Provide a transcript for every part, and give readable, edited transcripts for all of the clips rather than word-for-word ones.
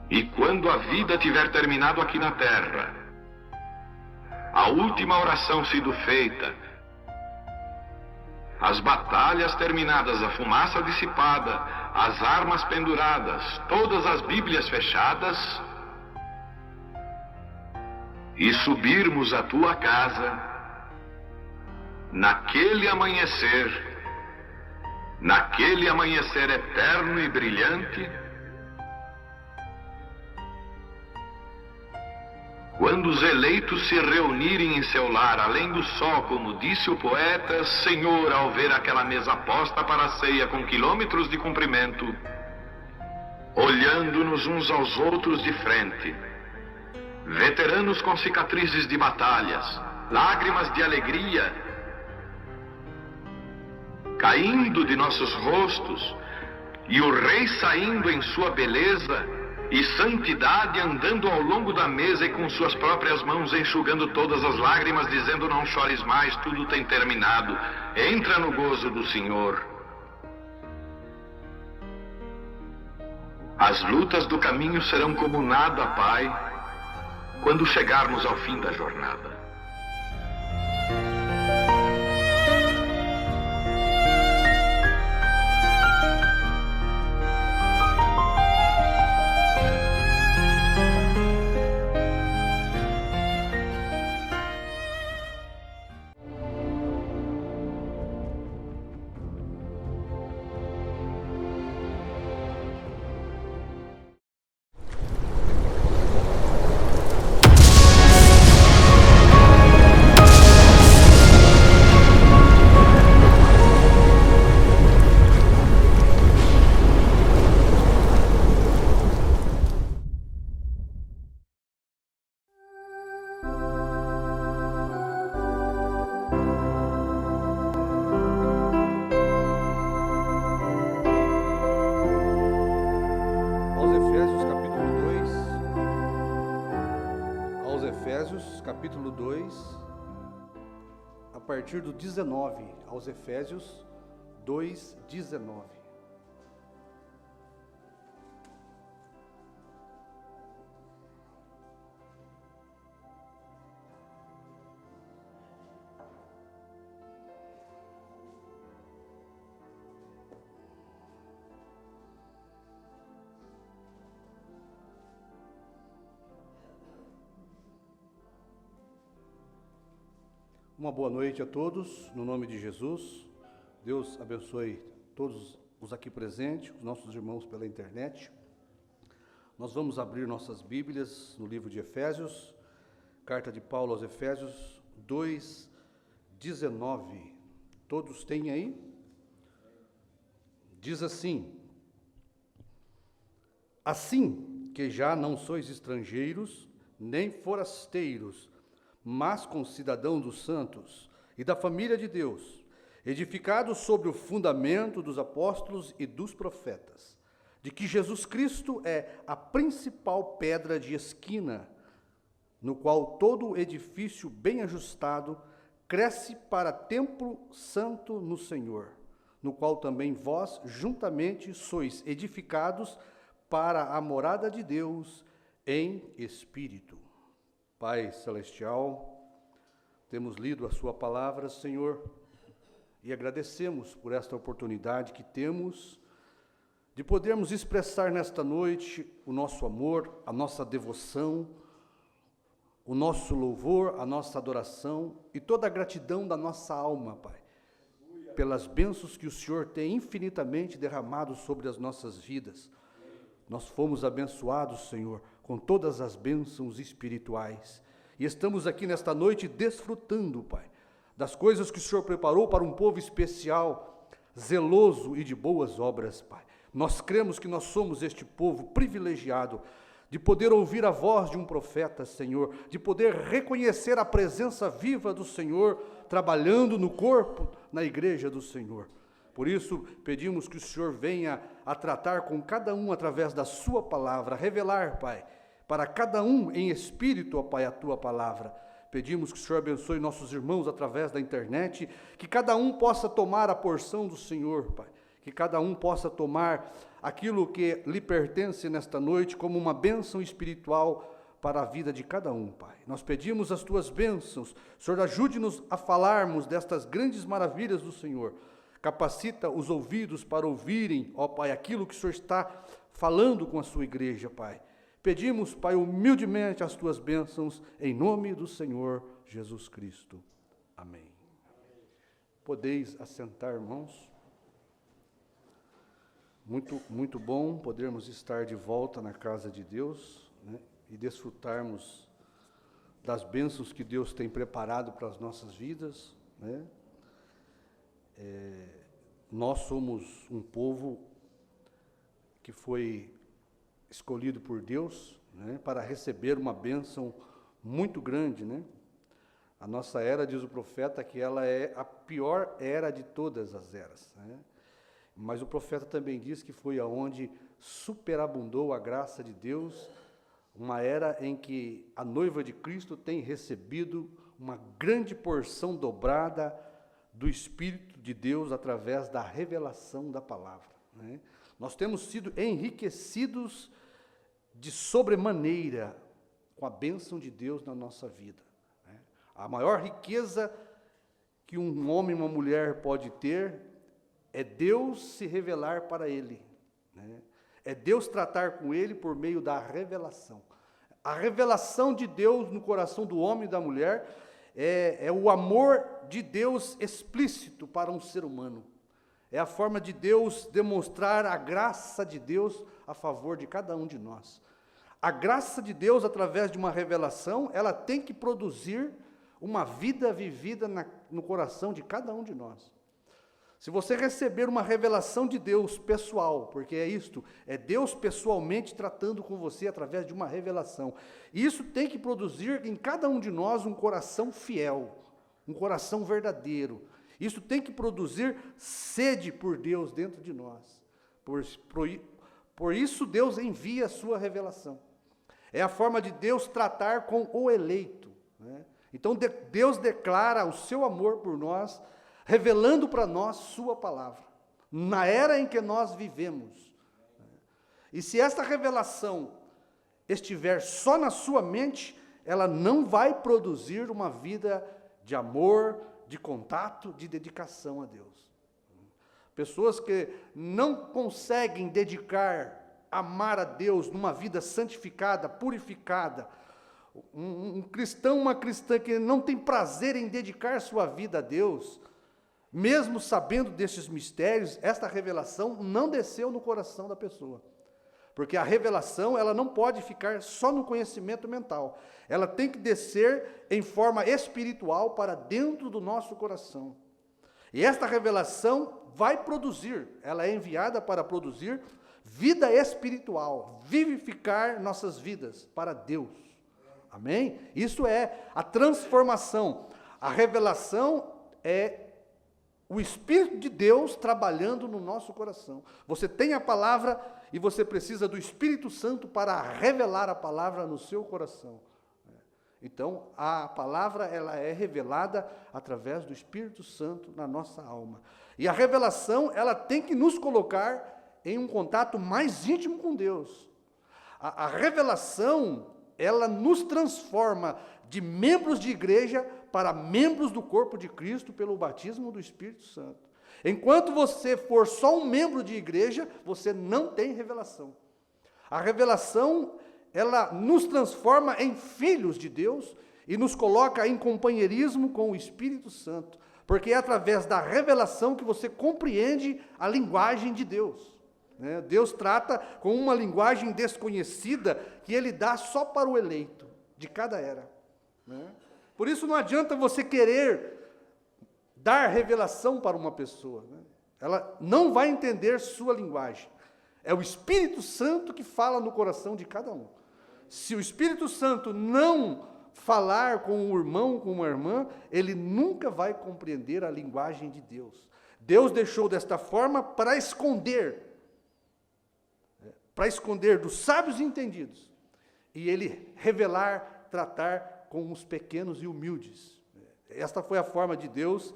E quando a vida tiver terminado aqui na terra, a última oração sido feita, as batalhas terminadas, a fumaça dissipada, as armas penduradas, todas as Bíblias fechadas, e subirmos à tua casa, naquele amanhecer eterno e brilhante, quando os eleitos se reunirem em seu lar, além do sol, como disse o poeta, Senhor, ao ver aquela mesa posta para a ceia com quilômetros de comprimento, olhando-nos uns aos outros de frente, veteranos com cicatrizes de batalhas, lágrimas de alegria caindo de nossos rostos, e o Rei saindo em sua beleza e santidade, andando ao longo da mesa e com suas próprias mãos enxugando todas as lágrimas, dizendo: não chores mais, tudo tem terminado, entra no gozo do Senhor. As lutas do caminho serão como nada, Pai, quando chegarmos ao fim da jornada. Capítulo 2, a partir do 19, aos Efésios 2, 19. Uma boa noite a todos, no nome de Jesus. Deus abençoe todos os aqui presentes, os nossos irmãos pela internet. Nós vamos abrir nossas Bíblias no livro de Efésios, carta de Paulo aos Efésios 2, 19. Todos têm aí? Diz assim: assim que já não sois estrangeiros, nem forasteiros, mas concidadão dos santos e da família de Deus, edificados sobre o fundamento dos apóstolos e dos profetas, de que Jesus Cristo é a principal pedra de esquina, no qual todo edifício bem ajustado cresce para templo santo no Senhor, no qual também vós juntamente sois edificados para a morada de Deus em Espírito. Pai Celestial, temos lido a sua palavra, Senhor, e agradecemos por esta oportunidade que temos de podermos expressar nesta noite o nosso amor, a nossa devoção, o nosso louvor, a nossa adoração e toda a gratidão da nossa alma, Pai, pelas bênçãos que o Senhor tem infinitamente derramado sobre as nossas vidas. Nós fomos abençoados, Senhor, com todas as bênçãos espirituais. E estamos aqui nesta noite desfrutando, Pai, das coisas que o Senhor preparou para um povo especial, zeloso e de boas obras, Pai. Nós cremos que nós somos este povo privilegiado de poder ouvir a voz de um profeta, Senhor, de poder reconhecer a presença viva do Senhor trabalhando no corpo, na igreja do Senhor. Por isso, pedimos que o Senhor venha a tratar com cada um através da sua palavra, revelar, Pai, para cada um em espírito, ó Pai, a tua palavra. Pedimos que o Senhor abençoe nossos irmãos através da internet, que cada um possa tomar a porção do Senhor, Pai. que cada um possa tomar aquilo que lhe pertence nesta noite como uma bênção espiritual para a vida de cada um, Pai. Nós pedimos as tuas bênçãos. Senhor, ajude-nos a falarmos destas grandes maravilhas do Senhor. Capacita os ouvidos para ouvirem, ó Pai, aquilo que o Senhor está falando com a sua igreja, Pai. Pedimos, Pai, humildemente as tuas bênçãos, em nome do Senhor Jesus Cristo. Amém. Podeis assentar, irmãos. Muito bom podermos estar de volta na casa de Deus, né, e desfrutarmos das bênçãos que Deus tem preparado para as nossas vidas, né. Nós somos um povo que foi escolhido por Deus, né, para receber uma bênção muito grande, né. A nossa era, diz o profeta, que ela é a pior era de todas as eras, né. Mas o profeta também diz que foi aonde superabundou a graça de Deus, uma era em que a noiva de Cristo tem recebido uma grande porção dobrada do Espírito de Deus através da revelação da palavra, né? Nós temos sido enriquecidos de sobremaneira com a bênção de Deus na nossa vida, né? A maior riqueza que um homem e uma mulher pode ter é Deus se revelar para ele, né? É Deus tratar com ele por meio da revelação. A revelação de Deus no coração do homem e da mulher é o amor de Deus explícito para um ser humano. É a forma de Deus demonstrar a graça de Deus a favor de cada um de nós. A graça de Deus, através de uma revelação, ela tem que produzir uma vida vivida no coração de cada um de nós. Se você receber uma revelação de Deus pessoal, porque é isto, é Deus pessoalmente tratando com você através de uma revelação, isso tem que produzir em cada um de nós um coração fiel, um coração verdadeiro. Isso tem que produzir sede por Deus dentro de nós. Por isso Deus envia a sua revelação. É a forma de Deus tratar com o eleito, né? Então Deus declara o seu amor por nós, revelando para nós sua palavra, na era em que nós vivemos. E se esta revelação estiver só na sua mente, ela não vai produzir uma vida de amor, de contato, de dedicação a Deus. Pessoas que não conseguem amar a Deus numa vida santificada, purificada, um cristão, uma cristã que não tem prazer em dedicar sua vida a Deus, mesmo sabendo desses mistérios, esta revelação não desceu no coração da pessoa. Porque a revelação, ela não pode ficar só no conhecimento mental. Ela tem que descer em forma espiritual para dentro do nosso coração. E esta revelação vai produzir, ela é enviada para produzir vida espiritual, vivificar nossas vidas para Deus. Amém? Isso é a transformação. A revelação é o Espírito de Deus trabalhando no nosso coração. Você tem a palavra e você precisa do Espírito Santo para revelar a palavra no seu coração. Então, a palavra ela é revelada através do Espírito Santo na nossa alma. E a revelação ela tem que nos colocar em um contato mais íntimo com Deus. A revelação ela nos transforma de membros de igreja para membros do corpo de Cristo pelo batismo do Espírito Santo. Enquanto você for só um membro de igreja, você não tem revelação. A revelação, ela nos transforma em filhos de Deus e nos coloca em companheirismo com o Espírito Santo, porque é através da revelação que você compreende a linguagem de Deus. Deus trata com uma linguagem desconhecida que Ele dá só para o eleito de cada era. Por isso não adianta você querer dar revelação para uma pessoa, ela não vai entender sua linguagem. É o Espírito Santo que fala no coração de cada um. Se o Espírito Santo não falar com um irmão, com uma irmã, ele nunca vai compreender a linguagem de Deus. Deus deixou desta forma para esconder dos sábios e entendidos, e ele revelar, tratar com os pequenos e humildes. Esta foi a forma de Deus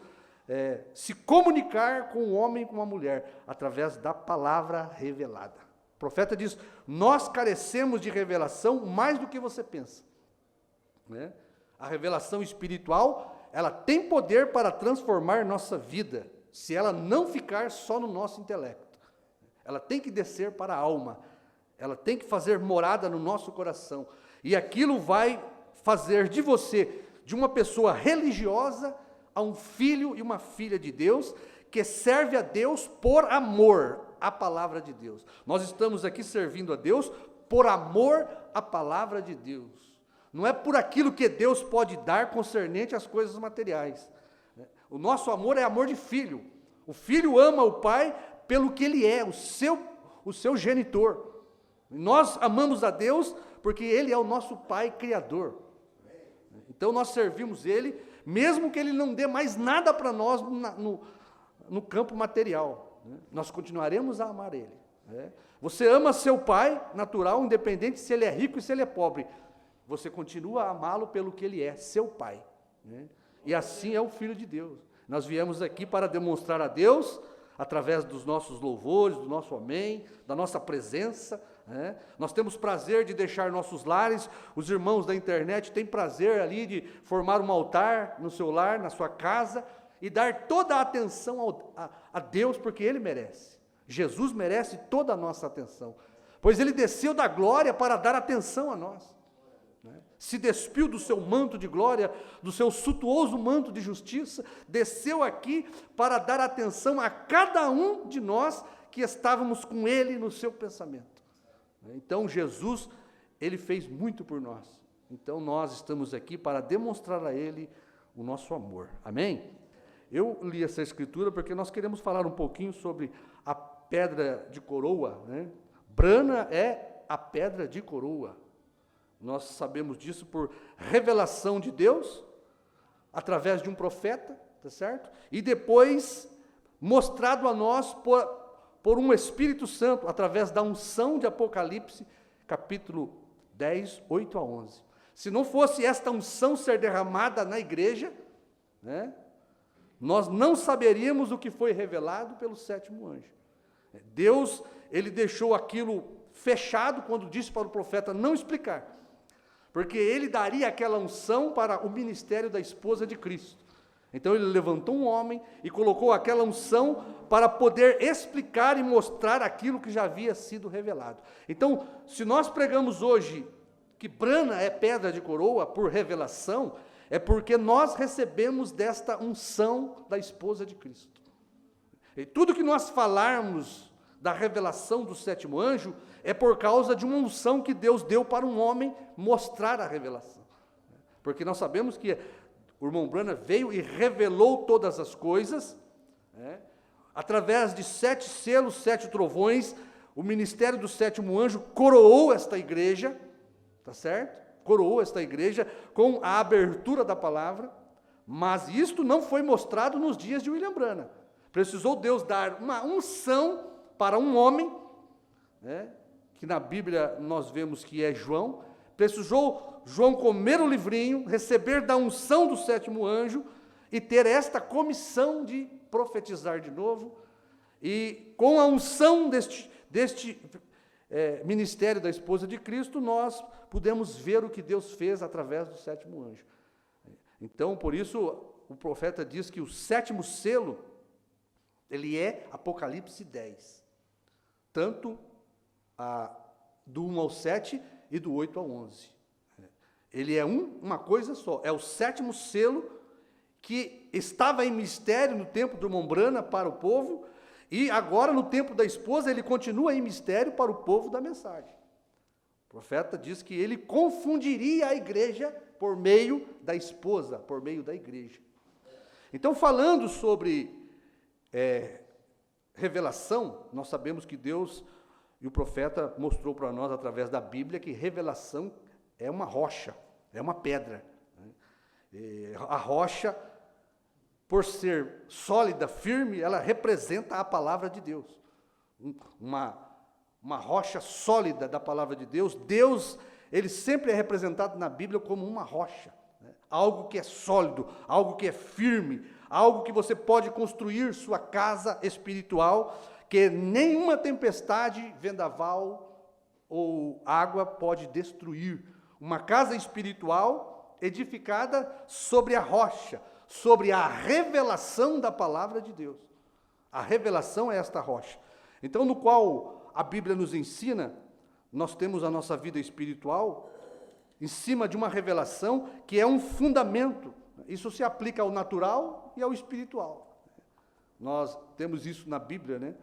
se comunicar com o homem e com a mulher, através da palavra revelada. O profeta diz, nós carecemos de revelação mais do que você pensa. Né? A revelação espiritual, ela tem poder para transformar nossa vida, se ela não ficar só no nosso intelecto. Ela tem que descer para a alma, ela tem que fazer morada no nosso coração, e aquilo vai fazer de você, de uma pessoa religiosa, a um filho e uma filha de Deus, que serve a Deus por amor à palavra de Deus. Nós estamos aqui servindo a Deus por amor à palavra de Deus. Não é por aquilo que Deus pode dar concernente às coisas materiais. O nosso amor é amor de filho. O filho ama o pai pelo que ele é, o seu genitor. Nós amamos a Deus porque ele é o nosso pai criador. Então nós servimos ele, mesmo que ele não dê mais nada para nós no campo material. Nós continuaremos a amar ele. Você ama seu pai natural, independente se ele é rico e se ele é pobre. Você continua a amá-lo pelo que ele é, seu pai. E assim é o Filho de Deus. Nós viemos aqui para demonstrar a Deus, através dos nossos louvores, do nosso amém, da nossa presença. Nós temos prazer de deixar nossos lares, os irmãos da internet têm prazer ali de formar um altar no seu lar, na sua casa, e dar toda a atenção a Deus, porque Ele merece. Jesus merece toda a nossa atenção, pois Ele desceu da glória para dar atenção a nós. Se despiu do seu manto de glória, do seu suntuoso manto de justiça, desceu aqui para dar atenção a cada um de nós que estávamos com Ele no seu pensamento. Então Jesus, Ele fez muito por nós. Então nós estamos aqui para demonstrar a Ele o nosso amor. Amém? Eu li essa escritura porque nós queremos falar um pouquinho sobre a pedra de coroa. Brana é a pedra de coroa. Nós sabemos disso por revelação de Deus, através de um profeta, tá certo? E depois mostrado a nós por um Espírito Santo, através da unção de Apocalipse, capítulo 10, 8 a 11. Se não fosse esta unção ser derramada na igreja, nós não saberíamos o que foi revelado pelo sétimo anjo. Deus, Ele deixou aquilo fechado quando disse para o profeta não explicar, porque ele daria aquela unção para o ministério da esposa de Cristo. Então ele levantou um homem e colocou aquela unção para poder explicar e mostrar aquilo que já havia sido revelado. Então, se nós pregamos hoje que Brana é pedra de coroa por revelação, é porque nós recebemos desta unção da esposa de Cristo. E tudo que nós falarmos da revelação do sétimo anjo, é por causa de uma unção que Deus deu para um homem mostrar a revelação. Porque nós sabemos que o irmão Brana veio e revelou todas as coisas, através de 7 selos, 7 trovões, o ministério do sétimo anjo coroou esta igreja, tá certo? Coroou esta igreja com a abertura da palavra, mas isto não foi mostrado nos dias de William Brana. Precisou Deus dar uma unção para um homem, que na Bíblia nós vemos que é João. Precisou João comer o livrinho, receber da unção do sétimo anjo e ter esta comissão de profetizar de novo. E com a unção deste ministério da esposa de Cristo, nós pudemos ver o que Deus fez através do sétimo anjo. Então, por isso, o profeta diz que o sétimo selo, ele é Apocalipse 10. Tanto do 1 ao 7 e do 8 ao 11. Ele é uma coisa só, é o sétimo selo que estava em mistério no tempo do irmão Brana para o povo, e agora no tempo da esposa ele continua em mistério para o povo da mensagem. O profeta diz que ele confundiria a igreja por meio da esposa, por meio da igreja. Então, falando sobre revelação, nós sabemos que Deus e o profeta mostrou para nós, através da Bíblia, que revelação é uma rocha, é uma pedra. A rocha, por ser sólida, firme, ela representa a palavra de Deus. Uma rocha sólida da palavra de Deus. Deus, Ele sempre é representado na Bíblia como uma rocha. Algo que é sólido, algo que é firme, algo que você pode construir sua casa espiritual, que nenhuma tempestade, vendaval ou água pode destruir. Uma casa espiritual edificada sobre a rocha, sobre a revelação da palavra de Deus. A revelação é esta rocha. Então, no qual a Bíblia nos ensina, nós temos a nossa vida espiritual em cima de uma revelação que é um fundamento. Isso se aplica ao natural e ao espiritual. Nós temos isso na Bíblia, né?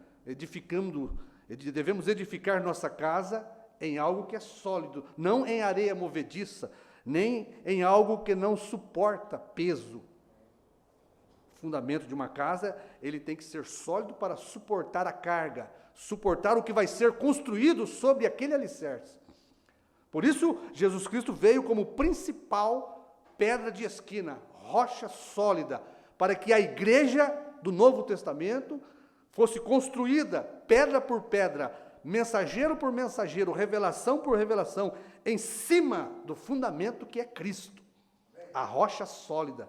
Devemos edificar nossa casa em algo que é sólido, não em areia movediça, nem em algo que não suporta peso. O fundamento de uma casa, ele tem que ser sólido para suportar a carga, suportar o que vai ser construído sobre aquele alicerce. Por isso, Jesus Cristo veio como principal pedra de esquina, rocha sólida, para que a igreja do Novo Testamento fosse construída pedra por pedra, mensageiro por mensageiro, revelação por revelação, em cima do fundamento que é Cristo, a rocha sólida.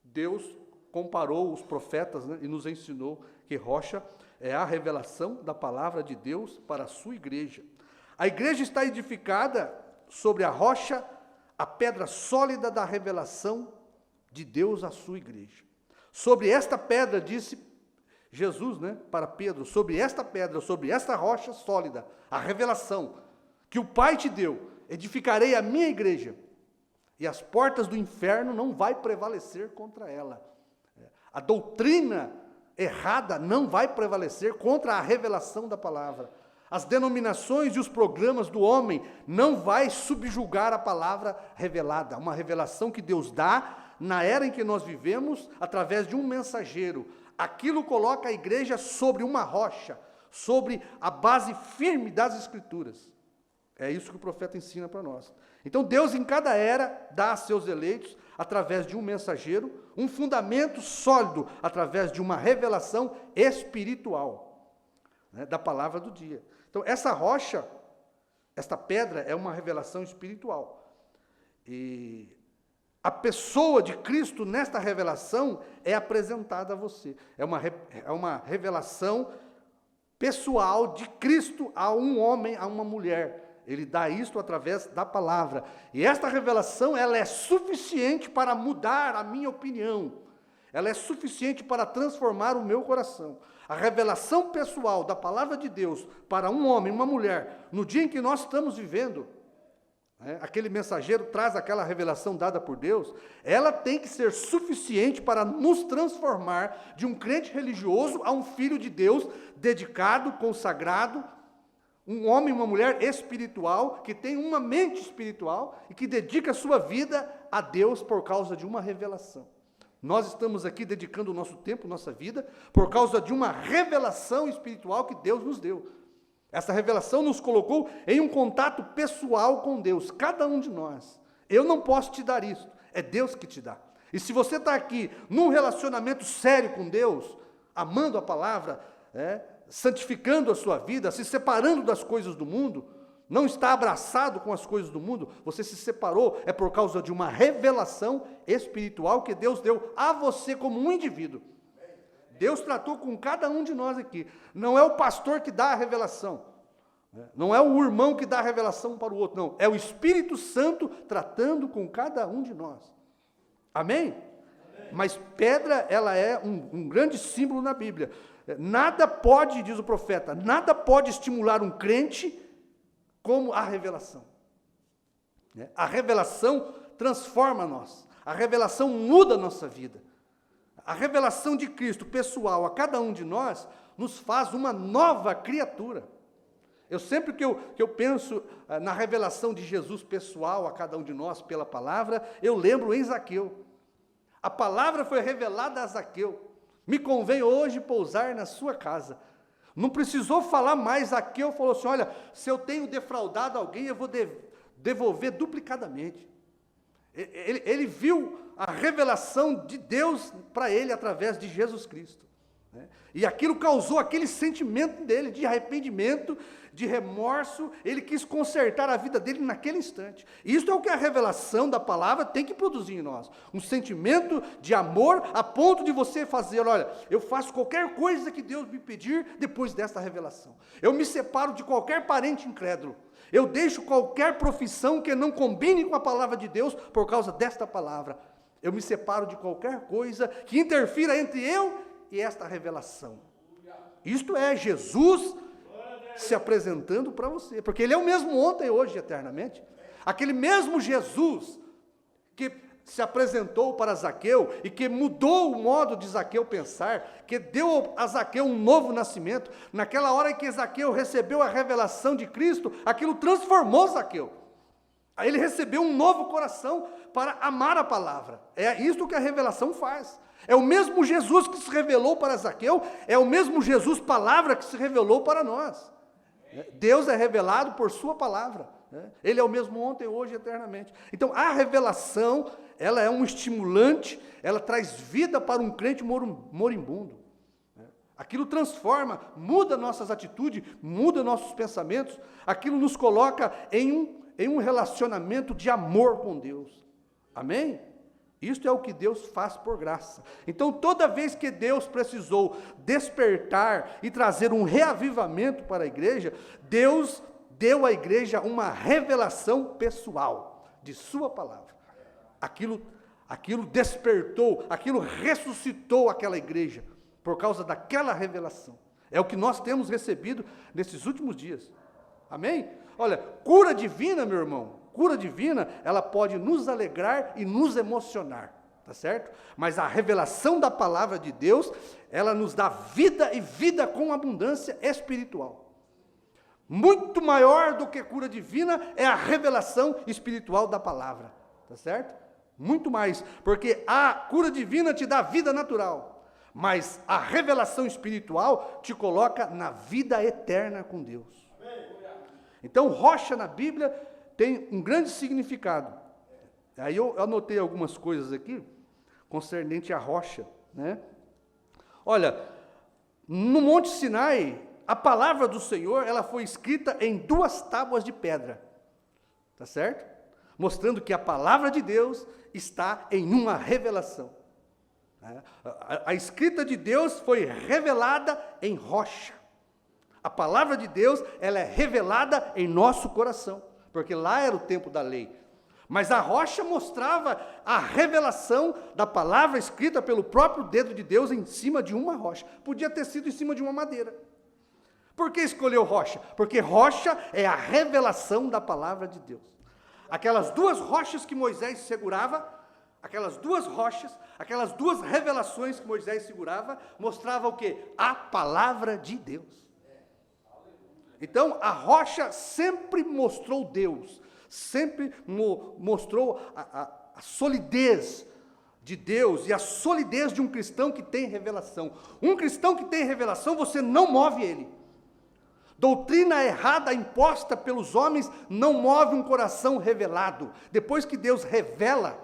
Deus comparou os profetas, né, e nos ensinou que rocha é a revelação da palavra de Deus para a sua igreja. A igreja está edificada sobre a rocha, a pedra sólida da revelação de Deus à sua igreja. Sobre esta pedra, disse Jesus, né, para Pedro, sobre esta pedra, sobre esta rocha sólida, a revelação que o Pai te deu, edificarei a minha igreja, e as portas do inferno não vai prevalecer contra ela. A doutrina errada não vai prevalecer contra a revelação da palavra. As denominações e os programas do homem não vai subjugar a palavra revelada, uma revelação que Deus dá na era em que nós vivemos, através de um mensageiro. Aquilo coloca a igreja sobre uma rocha, sobre a base firme das Escrituras. É isso que o profeta ensina para nós. Então Deus em cada era dá a seus eleitos, através de um mensageiro, um fundamento sólido, através de uma revelação espiritual, né, da palavra do dia. Então essa rocha, esta pedra é uma revelação espiritual. E a pessoa de Cristo nesta revelação é apresentada a você. É uma revelação pessoal de Cristo a um homem, a uma mulher. Ele dá isto através da palavra. E esta revelação, ela é suficiente para mudar a minha opinião. Ela é suficiente para transformar o meu coração. A revelação pessoal da palavra de Deus para um homem, uma mulher, no dia em que nós estamos vivendo, aquele mensageiro traz aquela revelação dada por Deus, ela tem que ser suficiente para nos transformar de um crente religioso a um filho de Deus, dedicado, consagrado, um homem, uma mulher espiritual, que tem uma mente espiritual e que dedica a sua vida a Deus por causa de uma revelação. Nós estamos aqui dedicando o nosso tempo, nossa vida, por causa de uma revelação espiritual que Deus nos deu. Essa revelação nos colocou em um contato pessoal com Deus, cada um de nós. Eu não posso te dar isso, é Deus que te dá. E se você está aqui num relacionamento sério com Deus, amando a palavra, santificando a sua vida, se separando das coisas do mundo, não está abraçado com as coisas do mundo, você se separou, é por causa de uma revelação espiritual que Deus deu a você como um indivíduo. Deus tratou com cada um de nós aqui. Não é o pastor que dá a revelação, não é o irmão que dá a revelação para o outro, não. É o Espírito Santo tratando com cada um de nós. Amém? Amém. Mas pedra, ela é um grande símbolo na Bíblia. Nada pode, diz o profeta, nada pode estimular um crente como a revelação. A revelação transforma nós. A revelação muda a nossa vida. A revelação de Cristo pessoal a cada um de nós nos faz uma nova criatura. Eu sempre que eu penso na revelação de Jesus pessoal a cada um de nós pela palavra, eu lembro em Zaqueu. A palavra foi revelada a Zaqueu. Me convém hoje pousar na sua casa. Não precisou falar mais. Zaqueu falou assim: olha, se eu tenho defraudado alguém, eu vou devolver duplicadamente. Ele viu a revelação de Deus para ele através de Jesus Cristo. né? E aquilo causou aquele sentimento dele de arrependimento, de remorso. Ele quis consertar a vida dele naquele instante. Isso é o que a revelação da palavra tem que produzir em nós. Um sentimento de amor a ponto de você fazer, olha, eu faço qualquer coisa que Deus me pedir depois desta revelação. Eu me separo de qualquer parente incrédulo. Eu deixo qualquer profissão que não combine com a palavra de Deus por causa desta palavra. Eu me separo de qualquer coisa que interfira entre eu e esta revelação. Isto é Jesus se apresentando para você, porque Ele é o mesmo ontem, hoje e eternamente. Aquele mesmo Jesus que se apresentou para Zaqueu e que mudou o modo de Zaqueu pensar, que deu a Zaqueu um novo nascimento. Naquela hora em que Zaqueu recebeu a revelação de Cristo, aquilo transformou Zaqueu. Aí ele recebeu um novo coração para amar a palavra. É isso que a revelação faz. É o mesmo Jesus que se revelou para Zaqueu, é o mesmo Jesus, palavra, que se revelou para nós. Deus é revelado por sua palavra. Ele é o mesmo ontem, hoje e eternamente. Então, a revelação, ela é um estimulante, ela traz vida para um crente moribundo. Aquilo transforma, muda nossas atitudes, muda nossos pensamentos, aquilo nos coloca em um relacionamento de amor com Deus. Amém? Isto é o que Deus faz por graça. Então, toda vez que Deus precisou despertar e trazer um reavivamento para a igreja, Deus deu à igreja uma revelação pessoal de sua palavra. Aquilo despertou, aquilo ressuscitou aquela igreja por causa daquela revelação. É o que nós temos recebido nesses últimos dias. Amém? Olha, cura divina, meu irmão, cura divina, ela pode nos alegrar e nos emocionar, tá certo? Mas a revelação da palavra de Deus, ela nos dá vida e vida com abundância espiritual. Muito maior do que cura divina é a revelação espiritual da palavra, tá certo? Muito mais, porque a cura divina te dá vida natural, mas a revelação espiritual te coloca na vida eterna com Deus. Então, rocha na Bíblia tem um grande significado. Aí eu anotei algumas coisas aqui, concernente à rocha, né? Olha, no Monte Sinai, a palavra do Senhor, ela foi escrita em 2 tábuas de pedra, tá certo? Mostrando que a palavra de Deus está em uma revelação. A escrita de Deus foi revelada em rocha. A palavra de Deus, ela é revelada em nosso coração, porque lá era o tempo da lei. Mas a rocha mostrava a revelação da palavra escrita pelo próprio dedo de Deus em cima de uma rocha. Podia ter sido em cima de uma madeira. Por que escolheu rocha? Porque rocha é a revelação da palavra de Deus. Aquelas 2 rochas que Moisés segurava, aquelas 2 rochas, aquelas 2 revelações que Moisés segurava, mostravam o quê? A palavra de Deus. Então, a rocha sempre mostrou Deus, sempre mostrou a solidez de Deus e a solidez de um cristão que tem revelação. Um cristão que tem revelação, você não move ele. Doutrina errada imposta pelos homens não move um coração revelado. Depois que Deus revela,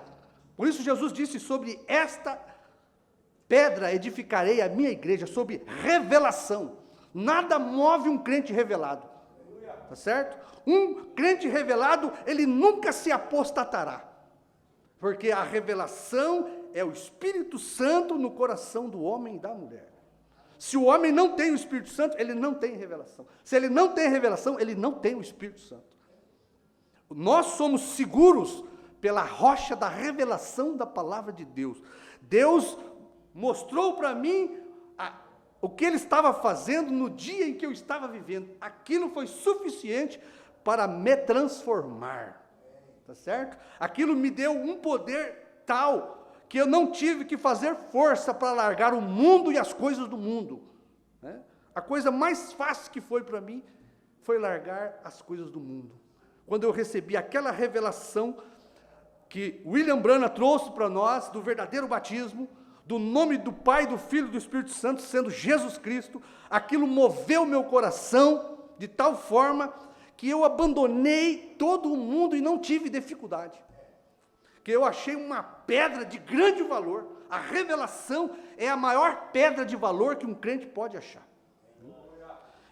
por isso Jesus disse, sobre esta pedra edificarei a minha igreja, sobre revelação. Nada move um crente revelado, tá certo? Um crente revelado, ele nunca se apostatará, porque a revelação é o Espírito Santo no coração do homem e da mulher. Se o homem não tem o Espírito Santo, ele não tem revelação. Se ele não tem revelação, ele não tem o Espírito Santo. Nós somos seguros pela rocha da revelação da palavra de Deus. Deus mostrou para mim o que Ele estava fazendo no dia em que eu estava vivendo. Aquilo foi suficiente para me transformar, tá certo? Aquilo me deu um poder tal, que eu não tive que fazer força para largar o mundo e as coisas do mundo, né? A coisa mais fácil que foi para mim, foi largar as coisas do mundo. Quando eu recebi aquela revelação, que William Branham trouxe para nós, do verdadeiro batismo, do nome do Pai, do Filho e do Espírito Santo, sendo Jesus Cristo, aquilo moveu meu coração de tal forma que eu abandonei todo o mundo e não tive dificuldade. porque eu achei uma pedra de grande valor. A revelação é a maior pedra de valor que um crente pode achar.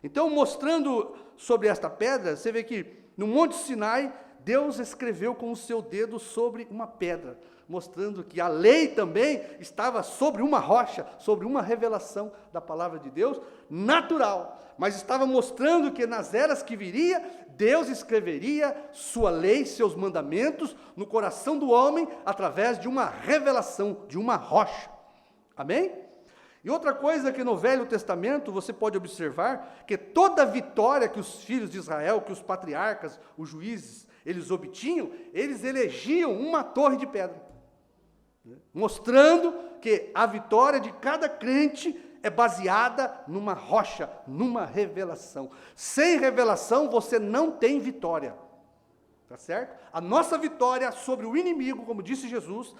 Então, mostrando sobre esta pedra, você vê que no Monte Sinai, Deus escreveu com o seu dedo sobre uma pedra, mostrando que a lei também estava sobre uma rocha, sobre uma revelação da palavra de Deus, natural, mas estava mostrando que nas eras que viria, Deus escreveria sua lei, seus mandamentos, no coração do homem, através de uma revelação, de uma rocha. Amém? E outra coisa que no Velho Testamento você pode observar, que toda vitória que os filhos de Israel, que os patriarcas, os juízes, eles obtinham, eles elegiam uma torre de pedra, mostrando que a vitória de cada crente é baseada numa rocha, numa revelação. Sem revelação você não tem vitória, tá certo? A nossa vitória sobre o inimigo, como disse Jesus,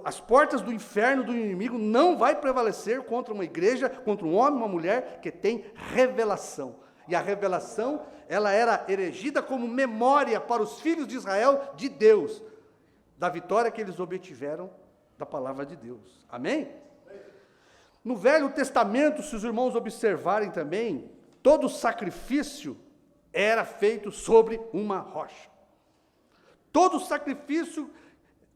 as portas do inferno do inimigo não vai prevalecer contra uma igreja, contra um homem, uma mulher que tem revelação. E a revelação, ela era erigida como memória para os filhos de Israel de Deus, da vitória que eles obtiveram da palavra de Deus. Amém? No Velho Testamento, se os irmãos observarem também, todo sacrifício era feito sobre uma rocha. Todo sacrifício,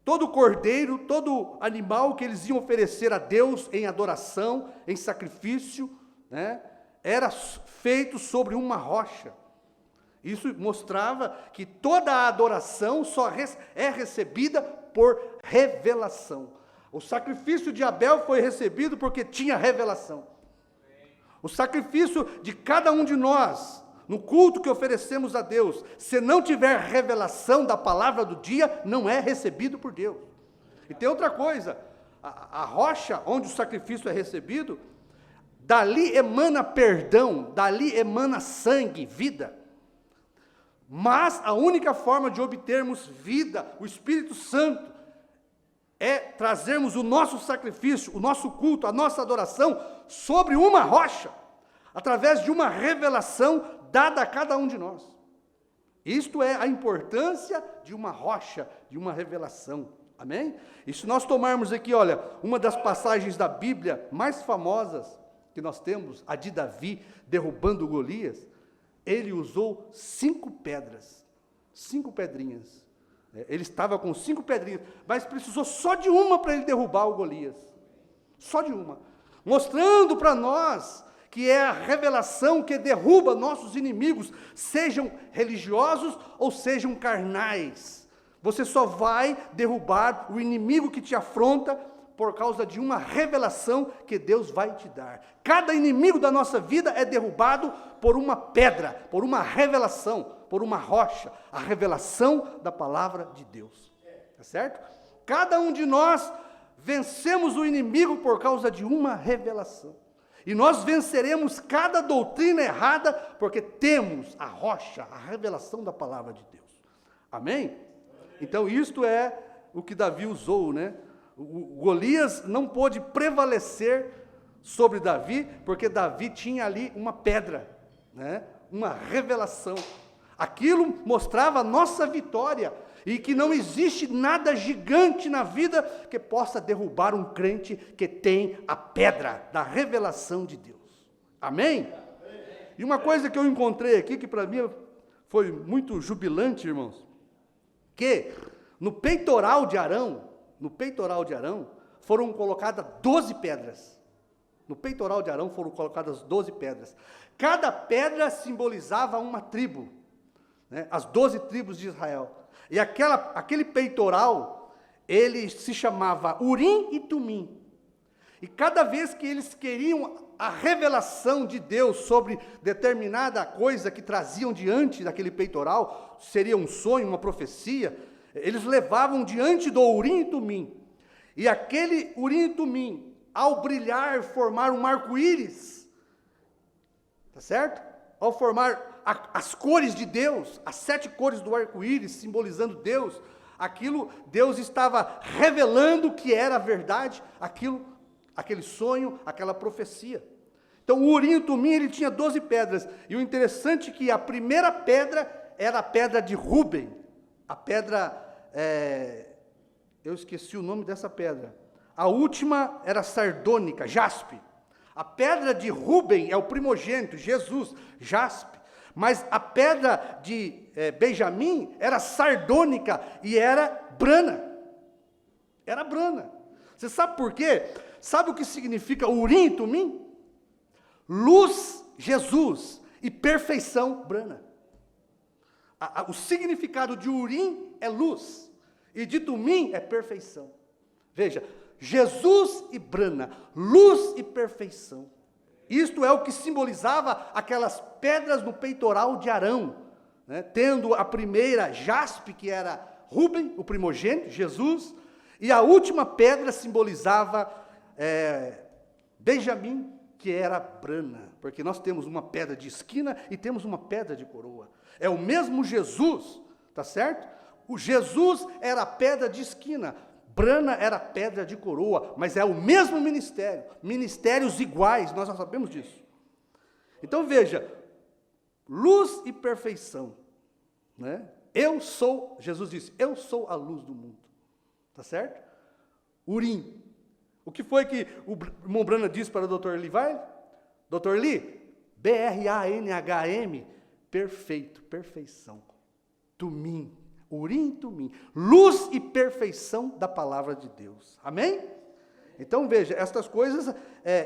todo cordeiro, todo animal que eles iam oferecer a Deus em adoração, em sacrifício, né, era feito sobre uma rocha. Isso mostrava que toda a adoração só é recebida por revelação. O sacrifício de Abel foi recebido porque tinha revelação. O sacrifício de cada um de nós, no culto que oferecemos a Deus, se não tiver revelação da palavra do dia, não é recebido por Deus. E tem outra coisa, a rocha onde o sacrifício é recebido, dali emana perdão, dali emana sangue, vida. Mas a única forma de obtermos vida, o Espírito Santo, é trazermos o nosso sacrifício, o nosso culto, a nossa adoração sobre uma rocha, através de uma revelação dada a cada um de nós. Isto é a importância de uma rocha, de uma revelação. Amém? E se nós tomarmos aqui, olha, uma das passagens da Bíblia mais famosas que nós temos, a de Davi derrubando Golias, ele usou 5 pedras, 5 pedrinhas. Ele estava com 5 pedrinhas, mas precisou só de uma para ele derrubar o Golias. Só de uma. Mostrando para nós que é a revelação que derruba nossos inimigos, sejam religiosos ou sejam carnais. Você só vai derrubar o inimigo que te afronta por causa de uma revelação que Deus vai te dar. Cada inimigo da nossa vida é derrubado por uma pedra, por uma revelação, por uma rocha, a revelação da palavra de Deus. Tá certo? Cada um de nós vencemos o inimigo por causa de uma revelação. E nós venceremos cada doutrina errada porque temos a rocha, a revelação da palavra de Deus. Amém? Então isto é o que Davi usou, né? O Golias não pôde prevalecer sobre Davi, porque Davi tinha ali uma pedra, né? Uma revelação. Aquilo mostrava a nossa vitória, e que não existe nada gigante na vida que possa derrubar um crente que tem a pedra da revelação de Deus. Amém? E uma coisa que eu encontrei aqui, que para mim foi muito jubilante, irmãos, que no peitoral de Arão, foram colocadas 12 pedras. No peitoral de Arão foram colocadas 12 pedras. Cada pedra simbolizava uma tribo, né? As 12 tribos de Israel. E aquele peitoral, ele se chamava Urim e Tumim. E cada vez que eles queriam a revelação de Deus sobre determinada coisa que traziam diante daquele peitoral, seria um sonho, uma profecia, eles levavam diante do Urim e Tumim. E aquele Urim e Tumim, ao brilhar, formar um arco-íris, tá certo? Ao formar as cores de Deus, as 7 cores do arco-íris, simbolizando Deus, aquilo, Deus estava revelando que era a verdade, aquele sonho, aquela profecia. Então o Urim e Tumim, ele tinha 12 pedras, e o interessante é que a primeira pedra era a pedra de Ruben, a pedra eu esqueci o nome dessa pedra. A última era sardônica, jaspe. A pedra de Ruben é o primogênito, Jesus, jaspe. Mas a pedra de Benjamim era sardônica e era brana. Era brana. Você sabe por quê? Sabe o que significa Urim e Tumim? Luz, Jesus, e perfeição, brana. O significado de Urim é luz, e de Tumim é perfeição. Veja, Jesus e brana, luz e perfeição. Isto é o que simbolizava aquelas pedras no peitoral de Arão, né? Tendo a primeira jaspe, que era Ruben, o primogênito, Jesus, e a última pedra simbolizava Benjamim, que era brana, porque nós temos uma pedra de esquina e temos uma pedra de coroa. É o mesmo Jesus, tá certo? O Jesus era a pedra de esquina, brana era a pedra de coroa, mas é o mesmo ministério, ministérios iguais, nós já sabemos disso. Então veja, luz e perfeição, né? Jesus disse, eu sou a luz do mundo, tá certo? Urim. O que foi que o irmão Brana disse para o Dr. Levi? Dr. Lee, B-R-A-N-H-M, perfeito, perfeição. Tumim, Urim e Tumim, luz e perfeição da palavra de Deus. Amém? Então veja, estas coisas,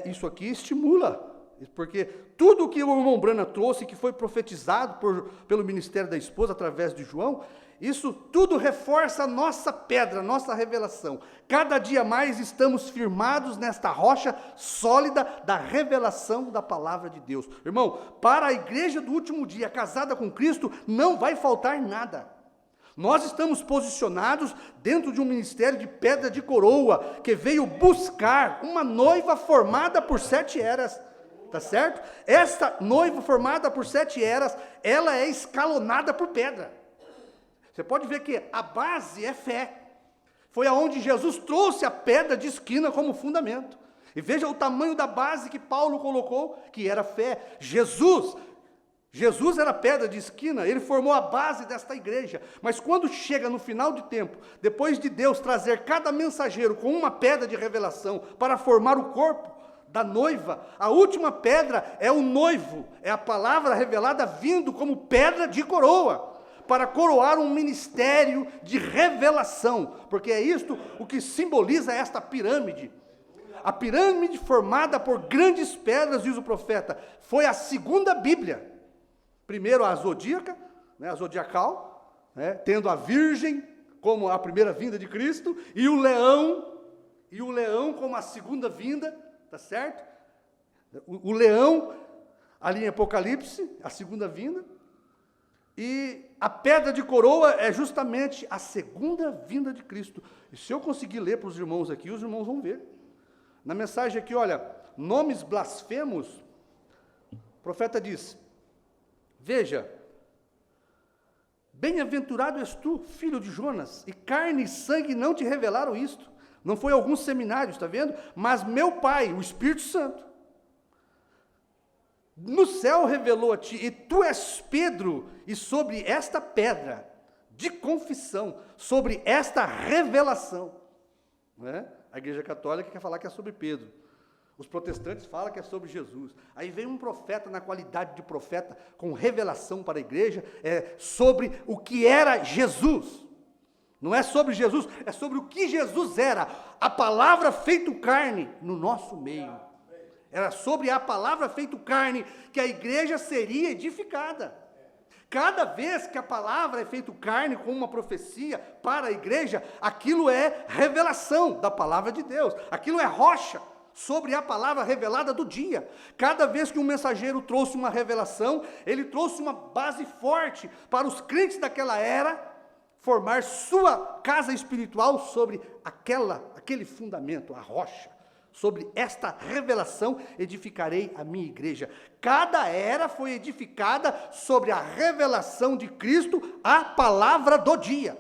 isso aqui estimula, porque tudo que o irmão Brana trouxe, que foi profetizado pelo ministério da esposa, através de João, isso tudo reforça a nossa pedra, a nossa revelação. Cada dia mais estamos firmados nesta rocha sólida da revelação da palavra de Deus. Irmão, para a igreja do último dia, casada com Cristo, não vai faltar nada. Nós estamos posicionados dentro de um ministério de pedra de coroa, que veio buscar uma noiva formada por 7 eras, tá certo? Esta noiva formada por 7 eras, ela é escalonada por pedra. Você pode ver que a base é fé. Foi aonde Jesus trouxe a pedra de esquina como fundamento. E veja o tamanho da base que Paulo colocou, que era fé. Jesus era a pedra de esquina, ele formou a base desta igreja. Mas quando chega no final de tempo, depois de Deus trazer cada mensageiro com uma pedra de revelação para formar o corpo da noiva, a última pedra é o noivo, é a palavra revelada vindo como pedra de coroa, para coroar um ministério de revelação, porque é isto o que simboliza esta pirâmide. A pirâmide formada por grandes pedras, diz o profeta, foi a segunda Bíblia. Primeiro a zodíaca, né, a zodiacal, né, tendo a virgem como a primeira vinda de Cristo, e o leão como a segunda vinda, tá certo? O leão, ali em Apocalipse, a segunda vinda, e a pedra de coroa é justamente a segunda vinda de Cristo. E se eu conseguir ler para os irmãos aqui, os irmãos vão ver. Na mensagem aqui, olha, nomes blasfemos, o profeta diz, veja, bem-aventurado és tu, filho de Jonas, e carne e sangue não te revelaram isto. Não foi alguns seminários, está vendo? Mas meu Pai, o Espírito Santo, no céu revelou a ti, e tu és Pedro, e sobre esta pedra de confissão, sobre esta revelação, né? A Igreja Católica quer falar que é sobre Pedro, os protestantes falam que é sobre Jesus. Aí vem um profeta na qualidade de profeta, com revelação para a igreja, sobre o que era Jesus. Não é sobre Jesus, é sobre o que Jesus era, a palavra feito carne no nosso meio. Era sobre a palavra feito carne que a igreja seria edificada. Cada vez que a palavra é feito carne com uma profecia para a igreja, aquilo é revelação da palavra de Deus. Aquilo é rocha sobre a palavra revelada do dia. Cada vez que um mensageiro trouxe uma revelação, ele trouxe uma base forte para os crentes daquela era formar sua casa espiritual sobre aquele fundamento, a rocha. Sobre esta revelação edificarei a minha igreja. Cada era foi edificada sobre a revelação de Cristo, a palavra do dia.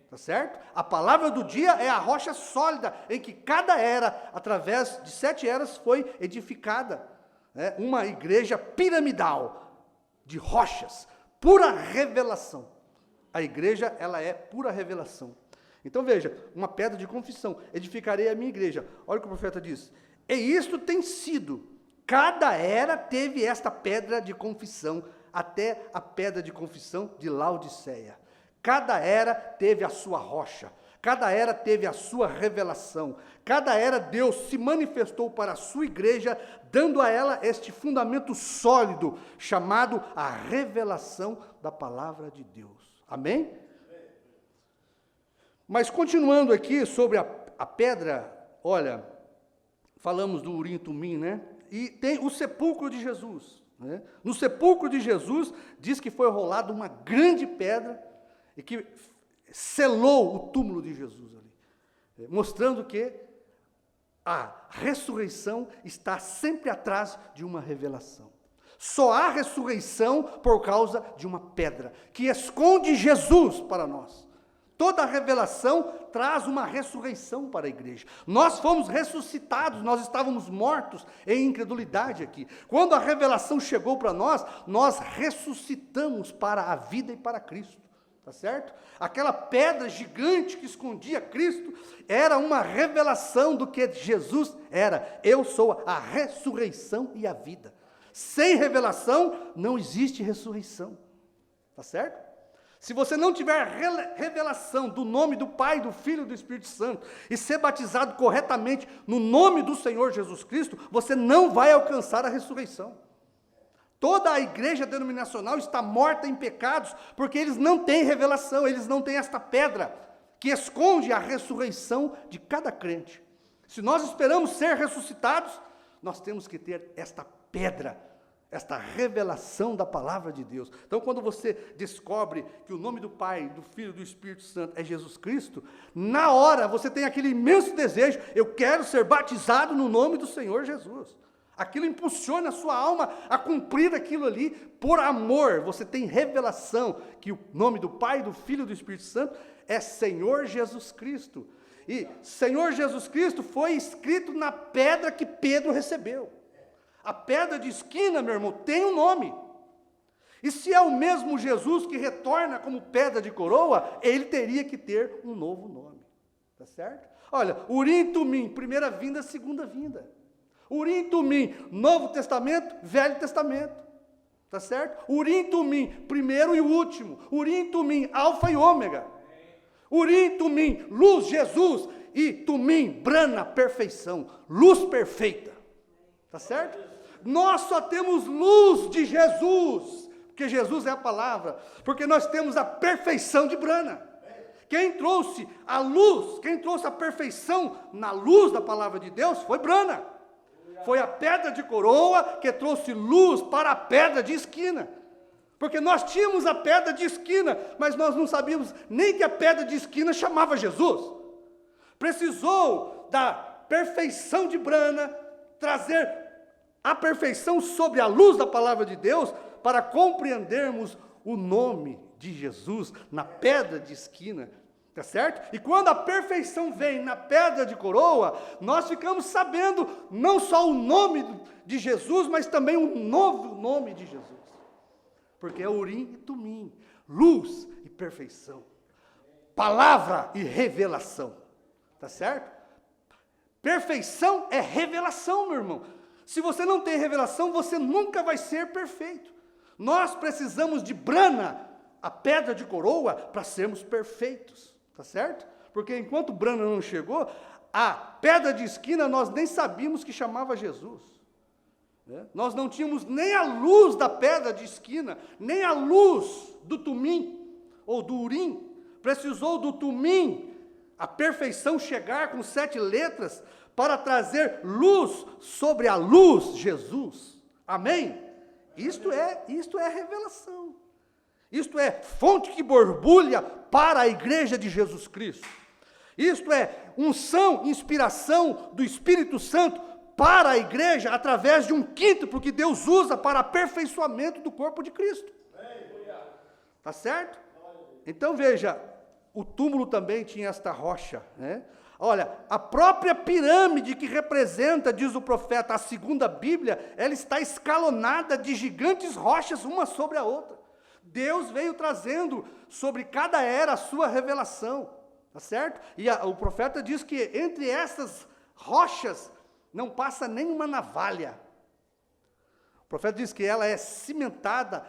Tá certo? A palavra do dia é a rocha sólida, em que cada era, através de 7 eras, foi edificada. Né? Uma igreja piramidal, de rochas, pura revelação. A igreja, ela é pura revelação. Então veja, uma pedra de confissão, edificarei a minha igreja. Olha o que o profeta diz, e isto tem sido, cada era teve esta pedra de confissão, até a pedra de confissão de Laodiceia. Cada era teve a sua rocha, cada era teve a sua revelação, cada era Deus se manifestou para a sua igreja, dando a ela este fundamento sólido, chamado a revelação da palavra de Deus. Amém? Mas continuando aqui sobre a pedra, olha, falamos do Urim e Tumim, né? E tem o sepulcro de Jesus, né? No sepulcro de Jesus, diz que foi rolada uma grande pedra, e que selou o túmulo de Jesus ali, mostrando que a ressurreição está sempre atrás de uma revelação. Só há ressurreição por causa de uma pedra, que esconde Jesus para nós. Toda revelação traz uma ressurreição para a igreja. Nós fomos ressuscitados, nós estávamos mortos em incredulidade aqui. Quando a revelação chegou para nós, nós ressuscitamos para a vida e para Cristo. Tá certo? Aquela pedra gigante que escondia Cristo era uma revelação do que Jesus era. Eu sou a ressurreição e a vida. Sem revelação não existe ressurreição. Tá certo? Se você não tiver revelação do nome do Pai, do Filho e do Espírito Santo e ser batizado corretamente no nome do Senhor Jesus Cristo, você não vai alcançar a ressurreição. Toda a igreja denominacional está morta em pecados, porque eles não têm revelação, eles não têm esta pedra, que esconde a ressurreição de cada crente. Se nós esperamos ser ressuscitados, nós temos que ter esta pedra, esta revelação da palavra de Deus. Então, quando você descobre que o nome do Pai, do Filho e do Espírito Santo é Jesus Cristo, na hora você tem aquele imenso desejo, eu quero ser batizado no nome do Senhor Jesus. Aquilo impulsiona a sua alma a cumprir aquilo ali por amor. Você tem revelação que o nome do Pai, do Filho e do Espírito Santo é Senhor Jesus Cristo. E Senhor Jesus Cristo foi escrito na pedra que Pedro recebeu. A pedra de esquina, meu irmão, tem um nome. E se é o mesmo Jesus que retorna como pedra de coroa, ele teria que ter um novo nome. Tá certo? Olha, Urim e Tumim, primeira vinda, segunda vinda. Urim e Tumim, Novo Testamento, Velho Testamento, tá certo? Urim e Tumim, primeiro e último. Urim e Tumim, Alfa e Ômega. Urim e Tumim, luz, Jesus. E Tumim, brana, perfeição, luz perfeita, tá certo? Nós só temos luz de Jesus, porque Jesus é a palavra, porque nós temos a perfeição de brana. Quem trouxe a luz, quem trouxe a perfeição na luz da palavra de Deus foi brana. Foi a pedra de coroa que trouxe luz para a pedra de esquina. Porque nós tínhamos a pedra de esquina, mas nós não sabíamos nem que a pedra de esquina chamava Jesus. Precisou da perfeição de brana, trazer a perfeição sobre a luz da palavra de Deus, para compreendermos o nome de Jesus na pedra de esquina. Tá certo? E quando a perfeição vem na pedra de coroa, nós ficamos sabendo não só o nome de Jesus, mas também um novo nome de Jesus. Porque é Urim e Tumim, luz e perfeição, palavra e revelação. Tá certo? Perfeição é revelação, meu irmão. Se você não tem revelação, você nunca vai ser perfeito. Nós precisamos de brana, a pedra de coroa, para sermos perfeitos. Tá certo? Porque enquanto brana não chegou, a pedra de esquina nós nem sabíamos que chamava Jesus. Né? Nós não tínhamos nem a luz da pedra de esquina, nem a luz do Tumim, ou do Urim. Precisou do Tumim, a perfeição chegar com 7 letras, para trazer luz sobre a luz, Jesus. Amém? Isto é revelação. Isto é fonte que borbulha para a igreja de Jesus Cristo. Isto é unção, inspiração do Espírito Santo para a igreja através de um quíntuplo que Deus usa para aperfeiçoamento do corpo de Cristo. Tá certo? Então veja, o túmulo também tinha esta rocha, né? Olha, a própria pirâmide que representa, diz o profeta, a segunda Bíblia, ela está escalonada de gigantes rochas uma sobre a outra. Deus veio trazendo sobre cada era a sua revelação. tá certo? E o profeta diz que entre essas rochas não passa nenhuma navalha. O profeta diz que ela é cimentada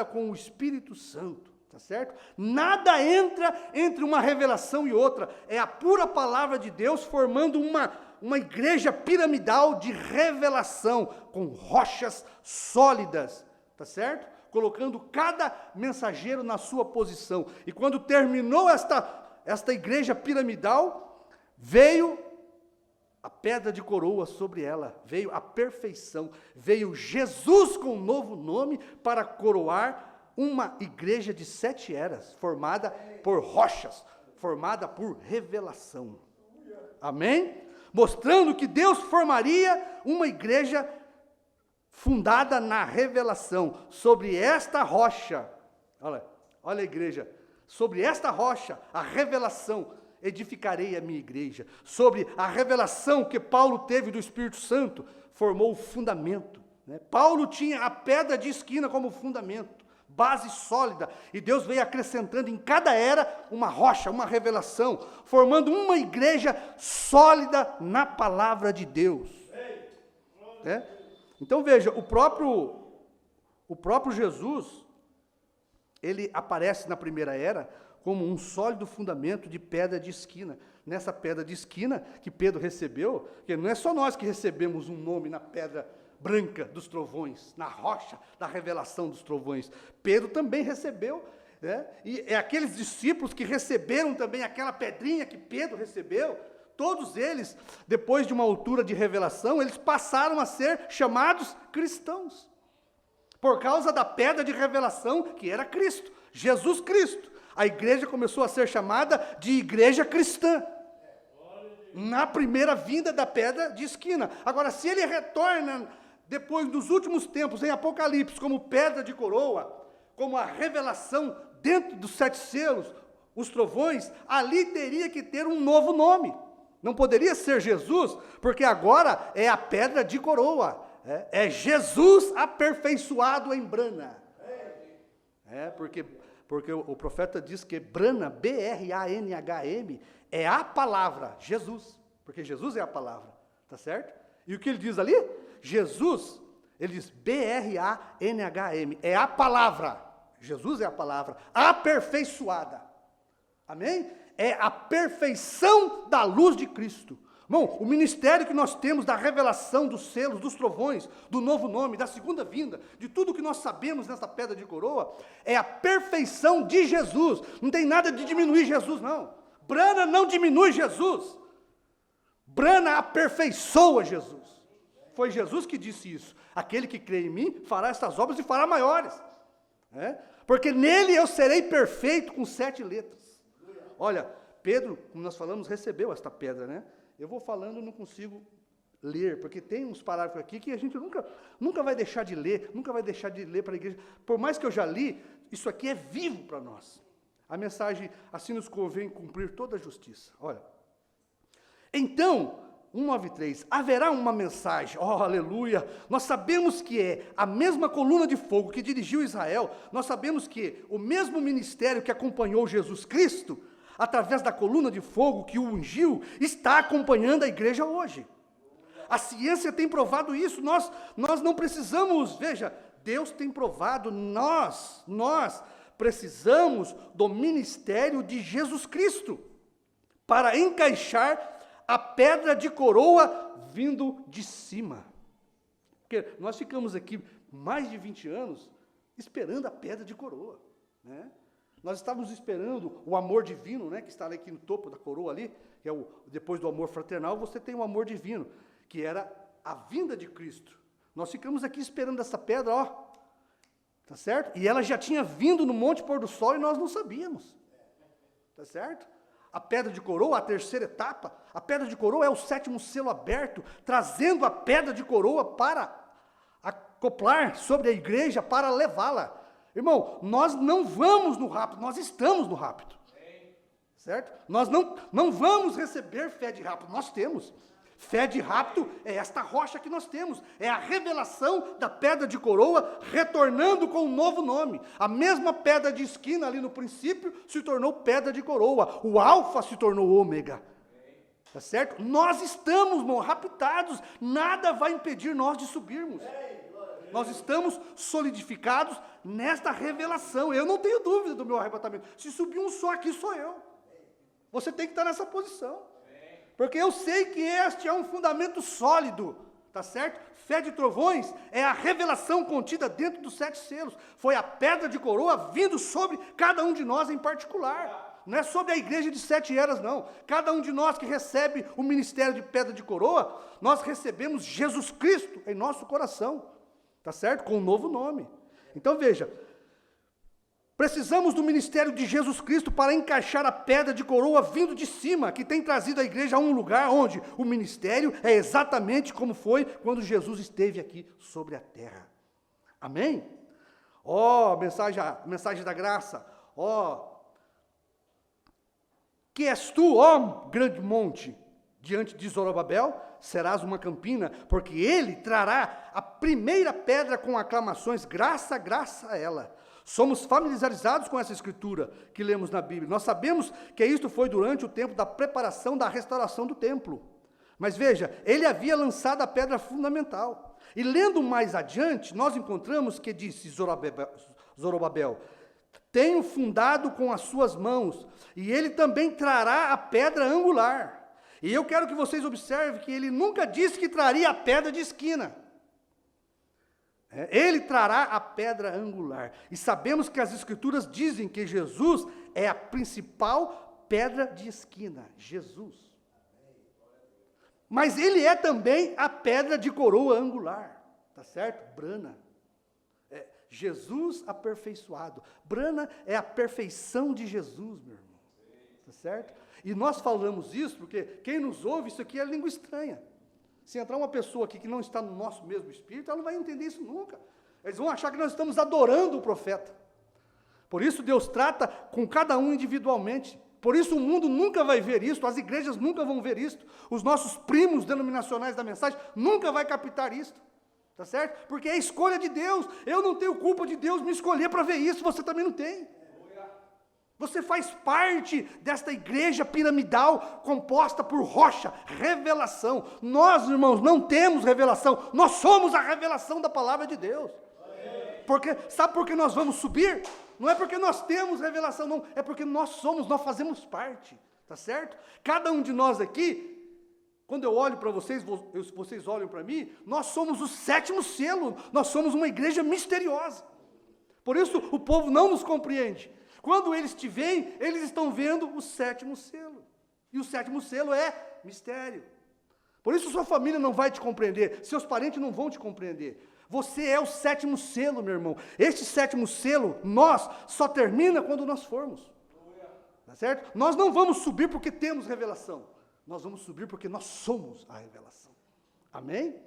com o Espírito Santo, tá certo? Nada entra entre uma revelação e outra, é a pura palavra de Deus formando uma igreja piramidal de revelação, com rochas sólidas, tá certo? Colocando cada mensageiro na sua posição. E quando terminou esta igreja piramidal, veio a pedra de coroa sobre ela, veio a perfeição, veio Jesus com um novo nome para coroar uma igreja de 7 eras, formada por rochas, formada por revelação. Amém? Mostrando que Deus formaria uma igreja fundada na revelação. Sobre esta rocha, olha a igreja, sobre esta rocha, a revelação, edificarei a minha igreja. Sobre a revelação que Paulo teve do Espírito Santo, formou o fundamento, né? Paulo tinha a pedra de esquina como fundamento, base sólida, e Deus veio acrescentando em cada era uma rocha, uma revelação, formando uma igreja sólida na palavra de Deus. Né? Então veja, o próprio Jesus, ele aparece na primeira era como um sólido fundamento de pedra de esquina. Nessa pedra de esquina que Pedro recebeu, porque não é só nós que recebemos um nome na pedra branca dos trovões, na rocha da revelação dos trovões. Pedro também recebeu, né? E é aqueles discípulos que receberam também aquela pedrinha que Pedro recebeu, todos eles, depois de uma altura de revelação, eles passaram a ser chamados cristãos, por causa da pedra de revelação que era Cristo, Jesus Cristo. A igreja começou a ser chamada de igreja cristã, na primeira vinda da pedra de esquina. Agora, se ele retorna depois dos últimos tempos, em Apocalipse, como pedra de coroa, como a revelação dentro dos 7 selos, os trovões, ali teria que ter um novo nome. Não poderia ser Jesus, porque agora é a pedra de coroa. É Jesus aperfeiçoado em Brana. Porque o profeta diz que Brana, B-R-A-N-H-M, é a palavra, Jesus. Porque Jesus é a palavra, tá certo? E o que ele diz ali? Jesus, ele diz B-R-A-N-H-M, é a palavra. Jesus é a palavra, aperfeiçoada. Amém? É a perfeição da luz de Cristo. Bom, o ministério que nós temos da revelação dos selos, dos trovões, do novo nome, da segunda vinda, de tudo que nós sabemos nessa pedra de coroa, é a perfeição de Jesus. Não tem nada de diminuir Jesus, não. Brana não diminui Jesus. Brana aperfeiçoa Jesus. Foi Jesus que disse isso. Aquele que crê em mim fará estas obras e fará maiores. Porque nele eu serei perfeito com 7 letras. Olha, Pedro, como nós falamos, recebeu esta pedra, né? Eu vou falando, não consigo ler, porque tem uns parágrafos aqui que a gente nunca vai deixar de ler, nunca vai deixar de ler para a igreja. Por mais que eu já li, isso aqui é vivo para nós. A mensagem, assim nos convém cumprir toda a justiça. Olha, então, 193, haverá uma mensagem, aleluia, nós sabemos que é a mesma coluna de fogo que dirigiu Israel, nós sabemos que o mesmo ministério que acompanhou Jesus Cristo, através da coluna de fogo que o ungiu, está acompanhando a igreja hoje. A ciência tem provado isso, nós não precisamos, veja, Deus tem provado, nós precisamos do ministério de Jesus Cristo, para encaixar a pedra de coroa vindo de cima. Porque nós ficamos aqui mais de 20 anos esperando a pedra de coroa, né? Nós estávamos esperando o amor divino, né, que está aqui no topo da coroa ali, que é depois do amor fraternal, você tem o amor divino, que era a vinda de Cristo. Nós ficamos aqui esperando essa pedra, tá certo? E ela já tinha vindo no Monte Pôr do Sol e nós não sabíamos, tá certo? A pedra de coroa, a terceira etapa, a pedra de coroa é o 7º selo aberto, trazendo a pedra de coroa para acoplar sobre a igreja, para levá-la. Irmão, nós não vamos no rapto, nós estamos no rapto. Certo? Nós não vamos receber fé de rapto, nós temos. Fé de rapto é esta rocha que nós temos, é a revelação da pedra de coroa, retornando com um novo nome. A mesma pedra de esquina ali no princípio se tornou pedra de coroa, o alfa se tornou ômega. Tá certo? Nós estamos, irmão, raptados, nada vai impedir nós de subirmos. Nós estamos solidificados nesta revelação. Eu não tenho dúvida do meu arrebatamento. Se subir um só aqui, sou eu. Você tem que estar nessa posição. Porque eu sei que este é um fundamento sólido, tá certo? Fé de trovões é a revelação contida dentro dos 7 selos. Foi a pedra de coroa vindo sobre cada um de nós em particular. Não é sobre a igreja de 7 eras, não. Cada um de nós que recebe o ministério de pedra de coroa, nós recebemos Jesus Cristo em nosso coração, tá certo? Com um novo nome. Então veja, precisamos do ministério de Jesus Cristo para encaixar a pedra de coroa vindo de cima, que tem trazido a igreja a um lugar onde o ministério é exatamente como foi quando Jesus esteve aqui sobre a terra. Amém? Ó, mensagem da graça. Ó, que és tu, ó grande monte, diante de Zorobabel, serás uma campina, porque ele trará a primeira pedra com aclamações, graça, graça a ela. Somos familiarizados com essa escritura que lemos na Bíblia. Nós sabemos que isto foi durante o tempo da preparação da restauração do templo. Mas veja, ele havia lançado a pedra fundamental. E lendo mais adiante, nós encontramos que disse Zorobabel, tenho fundado com as suas mãos, e ele também trará a pedra angular. E eu quero que vocês observem que ele nunca disse que traria a pedra de esquina. Ele trará a pedra angular. E sabemos que as escrituras dizem que Jesus é a principal pedra de esquina. Jesus. Mas ele é também a pedra de coroa angular. Tá certo? Brana. Jesus aperfeiçoado. Brana é a perfeição de Jesus, meu irmão. Tá certo? E nós falamos isso porque quem nos ouve, isso aqui é língua estranha. Se entrar uma pessoa aqui que não está no nosso mesmo espírito, ela não vai entender isso nunca. Eles vão achar que nós estamos adorando o profeta. Por isso Deus trata com cada um individualmente. Por isso o mundo nunca vai ver isso, as igrejas nunca vão ver isso, os nossos primos denominacionais da mensagem nunca vai captar isso. Tá certo? Porque é a escolha de Deus. Eu não tenho culpa de Deus me escolher para ver isso, você também não tem. Você faz parte desta igreja piramidal composta por rocha, revelação. Nós, irmãos, não temos revelação, nós somos a revelação da palavra de Deus. Porque, sabe por que nós vamos subir? Não é porque nós temos revelação, não, é porque nós fazemos parte, tá certo? Cada um de nós aqui, quando eu olho para vocês, vocês olham para mim, nós somos o 7º selo, nós somos uma igreja misteriosa. Por isso o povo não nos compreende. Quando eles te veem, eles estão vendo o 7º selo. E o 7º selo é mistério. Por isso sua família não vai te compreender, seus parentes não vão te compreender. Você é o 7º selo, meu irmão. Este 7º selo, nós, só termina quando nós formos. Tá certo? Nós não vamos subir porque temos revelação. Nós vamos subir porque nós somos a revelação. Amém?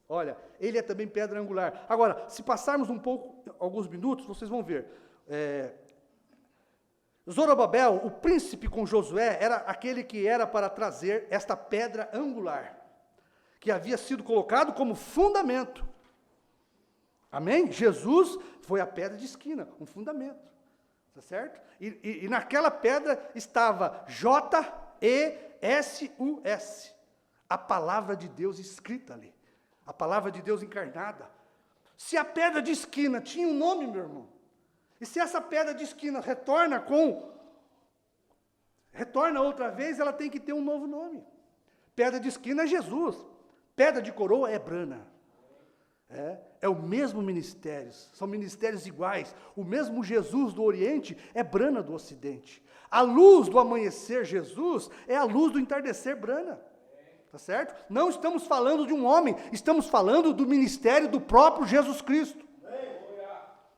Olha, ele é também pedra angular. Agora, se passarmos alguns minutos, vocês vão ver. Zorobabel, o príncipe com Josué, era aquele que era para trazer esta pedra angular, que havia sido colocado como fundamento. Amém? Jesus foi a pedra de esquina, um fundamento. Tá certo? E naquela pedra estava J-E-S-U-S, a palavra de Deus escrita ali, a palavra de Deus encarnada. Se a pedra de esquina tinha um nome, meu irmão, e se essa pedra de esquina retorna outra vez, ela tem que ter um novo nome. Pedra de esquina é Jesus, pedra de coroa é Brana. É o mesmo ministério, são ministérios iguais. O mesmo Jesus do Oriente é Brana do Ocidente. A luz do amanhecer, Jesus, é a luz do entardecer, Brana. Tá certo? Não estamos falando de um homem, estamos falando do ministério do próprio Jesus Cristo.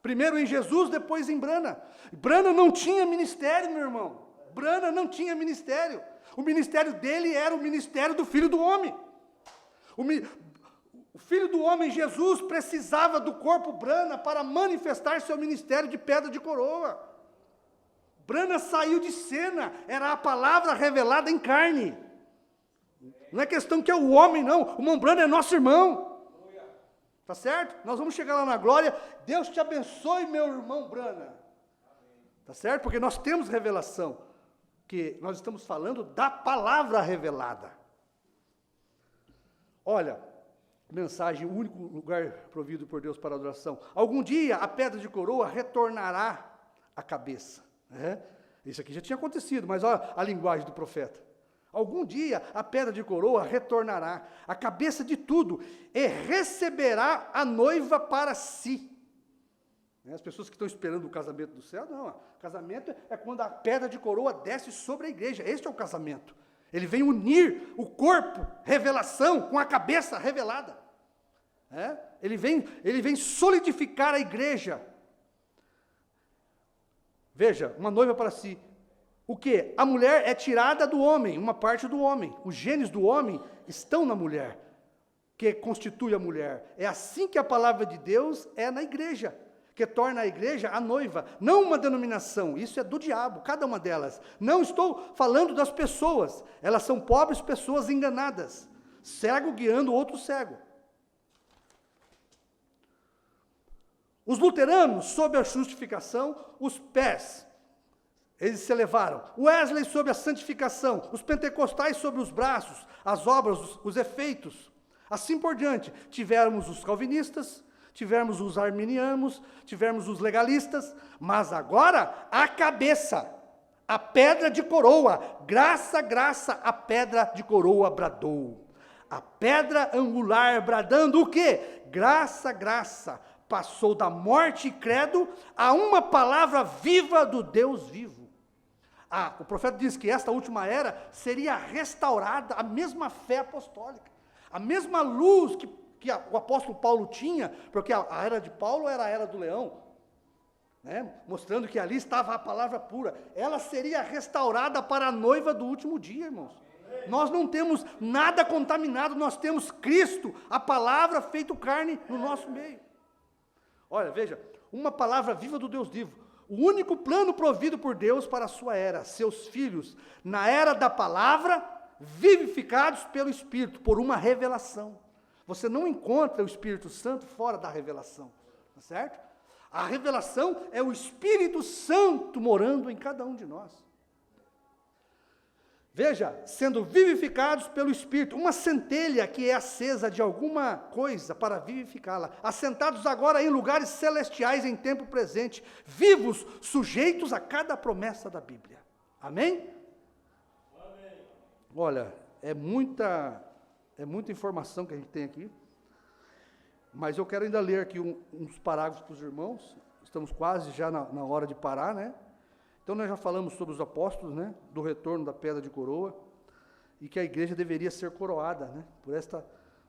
Primeiro em Jesus, depois em Brana. Brana não tinha ministério, meu irmão. Brana não tinha ministério. O ministério dele era o ministério do Filho do Homem. O Filho do Homem, Jesus, precisava do corpo Brana para manifestar seu ministério de pedra de coroa. Brana saiu de cena, era a palavra revelada em carne. Não é questão que é o homem, não. O irmão Brana é nosso irmão. Tá certo? Nós vamos chegar lá na glória. Deus te abençoe, meu irmão Brana. Tá certo? Porque nós temos revelação. Que nós estamos falando da palavra revelada. Olha, mensagem, o único lugar provido por Deus para adoração. Algum dia a pedra de coroa retornará à cabeça. Isso aqui já tinha acontecido, mas olha a linguagem do profeta. Algum dia a pedra de coroa retornará à cabeça de tudo e receberá a noiva para si. As pessoas que estão esperando o casamento do céu, não. O casamento é quando a pedra de coroa desce sobre a igreja. Este é o casamento. Ele vem unir o corpo, revelação, com a cabeça revelada. Ele vem solidificar a igreja. Veja, uma noiva para si. O quê? A mulher é tirada do homem, uma parte do homem. Os genes do homem estão na mulher, que constitui a mulher. É assim que a palavra de Deus é na igreja, que torna a igreja a noiva. Não uma denominação, isso é do diabo, cada uma delas. Não estou falando das pessoas, elas são pobres pessoas enganadas. Cego guiando outro cego. Os luteranos, sob a justificação, os pés, eles se elevaram. Wesley sobre a santificação, os pentecostais sobre os braços, as obras, os efeitos. Assim por diante, tivemos os calvinistas, tivemos os arminianos, tivemos os legalistas, mas agora a cabeça, a pedra de coroa, graça, graça, a pedra de coroa bradou. A pedra angular bradando o quê? Graça, graça. Passou da morte e credo a uma palavra viva do Deus vivo. O profeta diz que esta última era seria restaurada, a mesma fé apostólica, a mesma luz que o apóstolo Paulo tinha, porque a era de Paulo era a era do leão, mostrando que ali estava a palavra pura. Ela seria restaurada para a noiva do último dia, irmãos. Nós não temos nada contaminado, nós temos Cristo, a palavra feito carne no nosso meio. Olha, veja, uma palavra viva do Deus vivo. O único plano provido por Deus para a sua era, seus filhos, na era da palavra, vivificados pelo Espírito, por uma revelação. Você não encontra o Espírito Santo fora da revelação, tá certo? A revelação é o Espírito Santo morando em cada um de nós. Veja, sendo vivificados pelo Espírito, uma centelha que é acesa de alguma coisa para vivificá-la, assentados agora em lugares celestiais em tempo presente, vivos, sujeitos a cada promessa da Bíblia. Amém? Amém. Olha, é muita informação que a gente tem aqui, mas eu quero ainda ler aqui uns parágrafos para os irmãos, estamos quase já na hora de parar, né? Então nós já falamos sobre os apóstolos, do retorno da pedra de coroa, e que a igreja deveria ser coroada,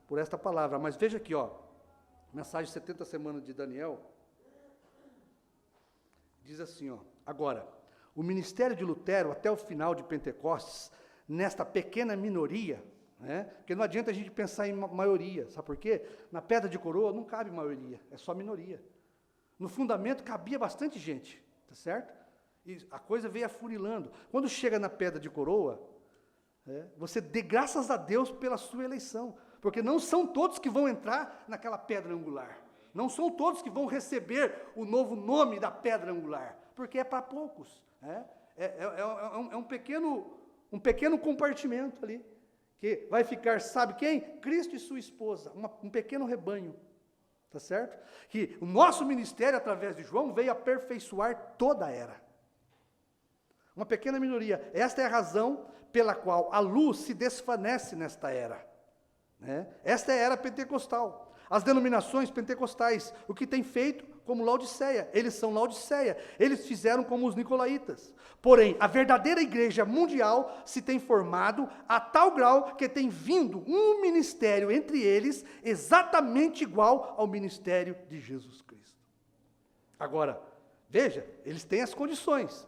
por esta palavra. Mas veja aqui, mensagem 70 semanas de Daniel, diz assim, agora, o ministério de Lutero até o final de Pentecostes, nesta pequena minoria, porque não adianta a gente pensar em maioria, sabe por quê? Na pedra de coroa não cabe maioria, é só minoria. No fundamento cabia bastante gente, tá certo? E a coisa veio afunilando. Quando chega na pedra de coroa, você dê graças a Deus pela sua eleição, porque não são todos que vão entrar naquela pedra angular, não são todos que vão receber o novo nome da pedra angular, porque é para poucos. É um pequeno compartimento ali, que vai ficar, sabe quem? Cristo e sua esposa, um pequeno rebanho. Tá certo? Que o nosso ministério, através de João, veio aperfeiçoar toda a era. Uma pequena minoria. Esta é a razão pela qual a luz se desvanece nesta era. Esta é a era pentecostal. As denominações pentecostais, o que tem feito como Laodiceia. Eles são Laodiceia. Eles fizeram como os nicolaítas. Porém, a verdadeira igreja mundial se tem formado a tal grau que tem vindo um ministério entre eles exatamente igual ao ministério de Jesus Cristo. Agora, veja, eles têm as condições.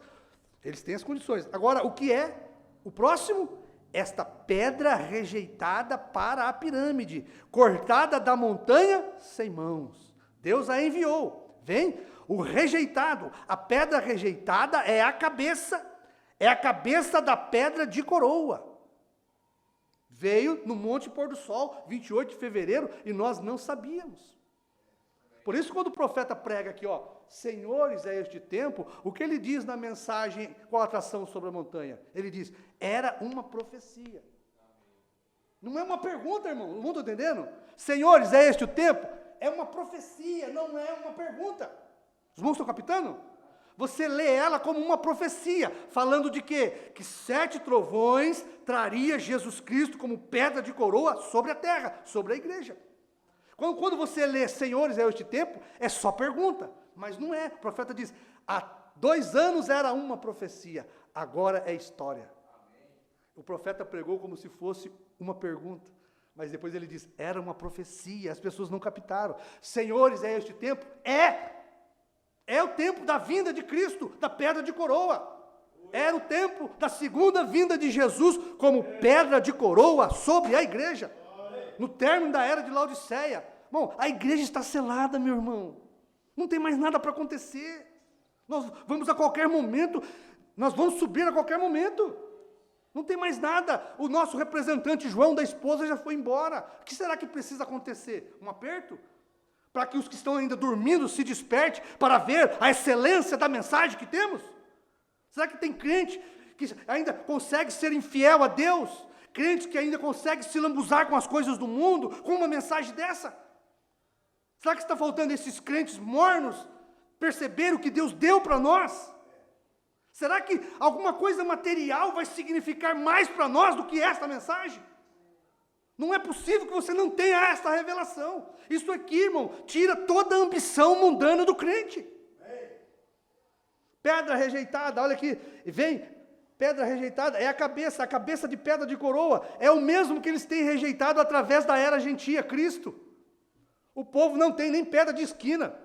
Agora, o que é o próximo? Esta pedra rejeitada para a pirâmide, cortada da montanha sem mãos. Deus a enviou. Vem, o rejeitado, a pedra rejeitada é a cabeça da pedra de coroa. Veio no Monte Pôr do Sol, 28 de fevereiro, e nós não sabíamos. Por isso, quando o profeta prega aqui, senhores, é este tempo, o que ele diz na mensagem com a atração sobre a montanha? Ele diz, era uma profecia. Não é uma pergunta, irmão, não estou entendendo? Senhores, é este o tempo? É uma profecia, não é uma pergunta. Os irmãos estão captando? Você lê ela como uma profecia, falando de quê? Que 7 trovões traria Jesus Cristo como pedra de coroa sobre a terra, sobre a igreja. Quando você lê, senhores, é este tempo, é só pergunta, mas não é. O profeta diz, há 2 anos era uma profecia, agora é história. O profeta pregou como se fosse uma pergunta, mas depois ele diz, era uma profecia, as pessoas não captaram. Senhores, é este tempo? É o tempo da vinda de Cristo, da pedra de coroa. Era o tempo da segunda vinda de Jesus como pedra de coroa sobre a igreja. No término da era de Laodiceia. Bom, a igreja está selada, meu irmão. Não tem mais nada para acontecer. Nós vamos a qualquer momento, nós vamos subir a qualquer momento. Não tem mais nada. O nosso representante João da esposa já foi embora. O que será que precisa acontecer? Um aperto? Para que os que estão ainda dormindo se despertem para ver a excelência da mensagem que temos? Será que tem crente que ainda consegue ser infiel a Deus? Crentes que ainda conseguem se lambuzar com as coisas do mundo, com uma mensagem dessa? Será que está faltando esses crentes mornos perceber o que Deus deu para nós? Será que alguma coisa material vai significar mais para nós do que esta mensagem? Não é possível que você não tenha esta revelação. Isso aqui, irmão, tira toda a ambição mundana do crente. Pedra rejeitada, olha aqui, vem... Pedra rejeitada é a cabeça de pedra de coroa, é o mesmo que eles têm rejeitado através da era gentia, Cristo. O povo não tem nem pedra de esquina,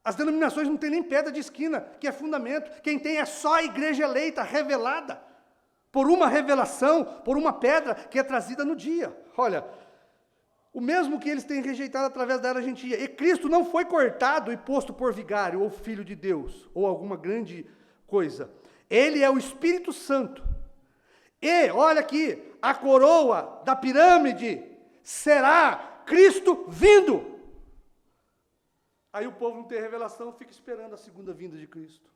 as denominações não têm nem pedra de esquina, que é fundamento, quem tem é só a igreja eleita, revelada, por uma revelação, por uma pedra que é trazida no dia. Olha, o mesmo que eles têm rejeitado através da era gentia, e Cristo não foi cortado e posto por vigário, ou filho de Deus, ou alguma grande coisa. Ele é o Espírito Santo. E, olha aqui, a coroa da pirâmide será Cristo vindo. Aí o povo não tem revelação, fica esperando a segunda vinda de Cristo.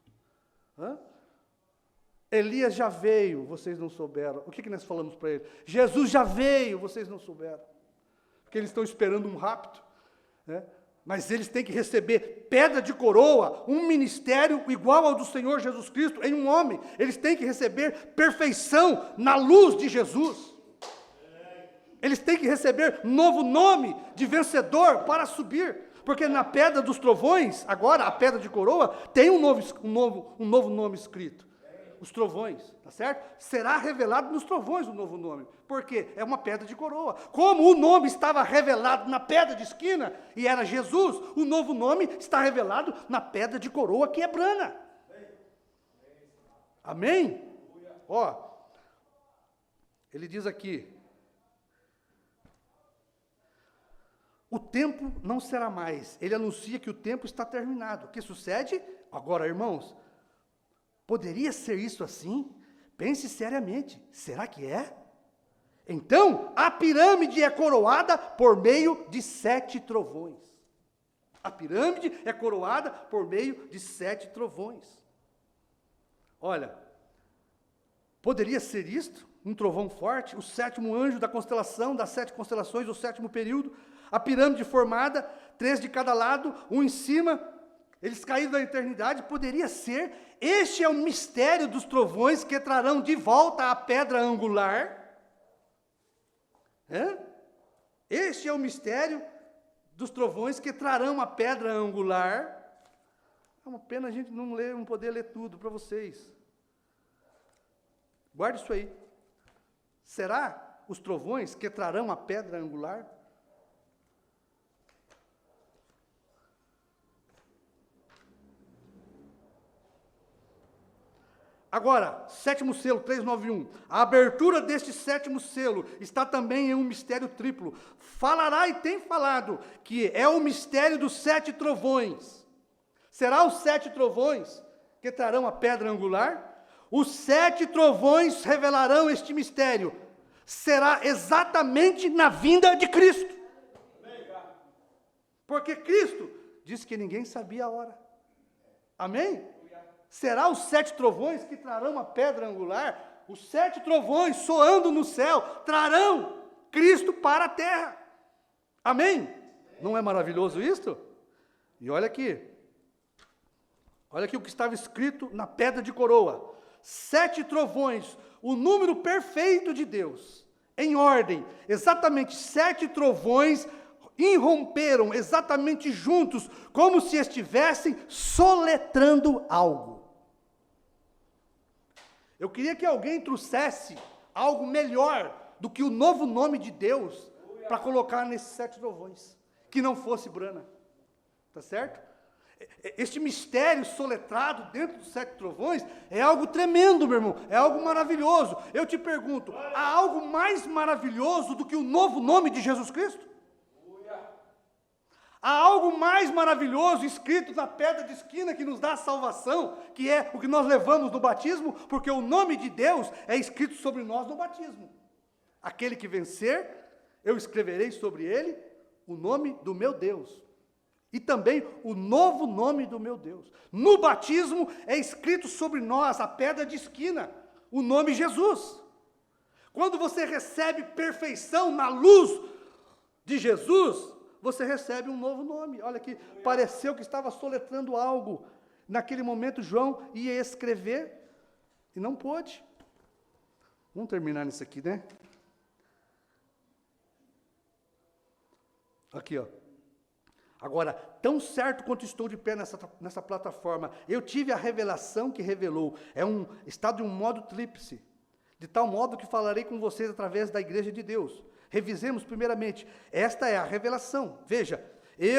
Elias já veio, vocês não souberam. O que nós falamos para ele? Jesus já veio, vocês não souberam. Porque eles estão esperando um rapto, né? Mas eles têm que receber pedra de coroa, um ministério igual ao do Senhor Jesus Cristo em um homem. Eles têm que receber perfeição na luz de Jesus. Eles têm que receber novo nome de vencedor para subir. Porque na pedra dos trovões, agora a pedra de coroa, tem um novo nome escrito. Os trovões, tá certo? Será revelado nos trovões o novo nome. Por quê? É uma pedra de coroa. Como o nome estava revelado na pedra de esquina, e era Jesus, o novo nome está revelado na pedra de coroa que é Brana. Amém? Ele diz aqui, o tempo não será mais. Ele anuncia que o tempo está terminado. O que sucede? Agora, irmãos, poderia ser isso assim? Pense seriamente. Será que é? Então, a pirâmide é coroada por meio de 7 trovões. A pirâmide é coroada por meio de 7 trovões. Olha, poderia ser isto? Um trovão forte, o 7º anjo da constelação, das 7 constelações, o 7º período, a pirâmide formada, 3 de cada lado, um em cima, eles caíram da eternidade. Poderia ser. Este é o mistério dos trovões que trarão de volta a pedra angular. Este é o mistério dos trovões que trarão a pedra angular. É uma pena a gente não poder ler tudo para vocês. Guarde isso aí. Será os trovões que trarão a pedra angular? Agora, 7º selo, 391. A abertura deste 7º selo está também em um mistério triplo. Falará e tem falado que é o mistério dos 7 trovões. Será os 7 trovões que trarão a pedra angular? Os 7 trovões revelarão este mistério. será exatamente na vinda de Cristo. Porque Cristo disse que ninguém sabia a hora. Amém? Será os 7 trovões que trarão a pedra angular, os 7 trovões soando no céu, trarão Cristo para a terra. Amém? Não é maravilhoso isto? E olha aqui o que estava escrito na pedra de coroa: 7 trovões, o número perfeito de Deus, em ordem, exatamente 7 trovões irromperam exatamente juntos, como se estivessem soletrando algo. Eu queria que alguém trouxesse algo melhor do que o novo nome de Deus para colocar nesses 7 trovões, que não fosse Brana. Tá certo? Este mistério soletrado dentro dos 7 trovões é algo tremendo, meu irmão, é algo maravilhoso. Eu te pergunto, há algo mais maravilhoso do que o novo nome de Jesus Cristo? Há algo mais maravilhoso escrito na pedra de esquina que nos dá a salvação, que é o que nós levamos no batismo, porque o nome de Deus é escrito sobre nós no batismo. Aquele que vencer, eu escreverei sobre ele o nome do meu Deus. E também o novo nome do meu Deus. No batismo é escrito sobre nós, a pedra de esquina, o nome Jesus. Quando você recebe perfeição na luz de Jesus, você recebe um novo nome. Olha aqui, pareceu que estava soletrando algo. Naquele momento João ia escrever e não pôde. Vamos terminar nisso aqui, né? Aqui, ó. Agora, tão certo quanto estou de pé nessa plataforma, eu tive a revelação que revelou. Está de um modo tríplice, de tal modo que falarei com vocês através da igreja de Deus. Revisemos primeiramente, esta é a revelação. Veja,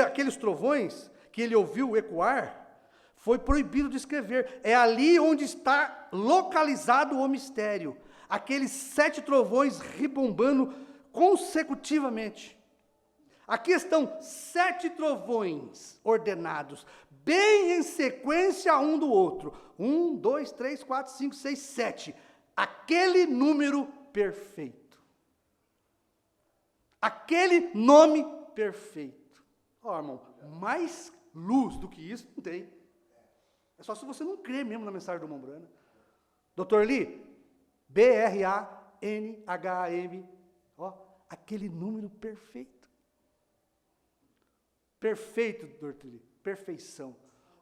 aqueles trovões que ele ouviu ecoar, foi proibido de escrever. É ali onde está localizado o mistério. Aqueles 7 trovões ribombando consecutivamente. Aqui estão 7 trovões ordenados, bem em sequência um do outro. 1, 2, 3, 4, 5, 6, 7. Aquele número perfeito. Aquele nome perfeito. Ó, irmão, mais luz do que isso não tem. É só se você não crê mesmo na mensagem do Mombrana. Dr. Lee, B-R-A-N-H-A-M, ó, aquele número perfeito. Perfeito, Dr. Lee, perfeição.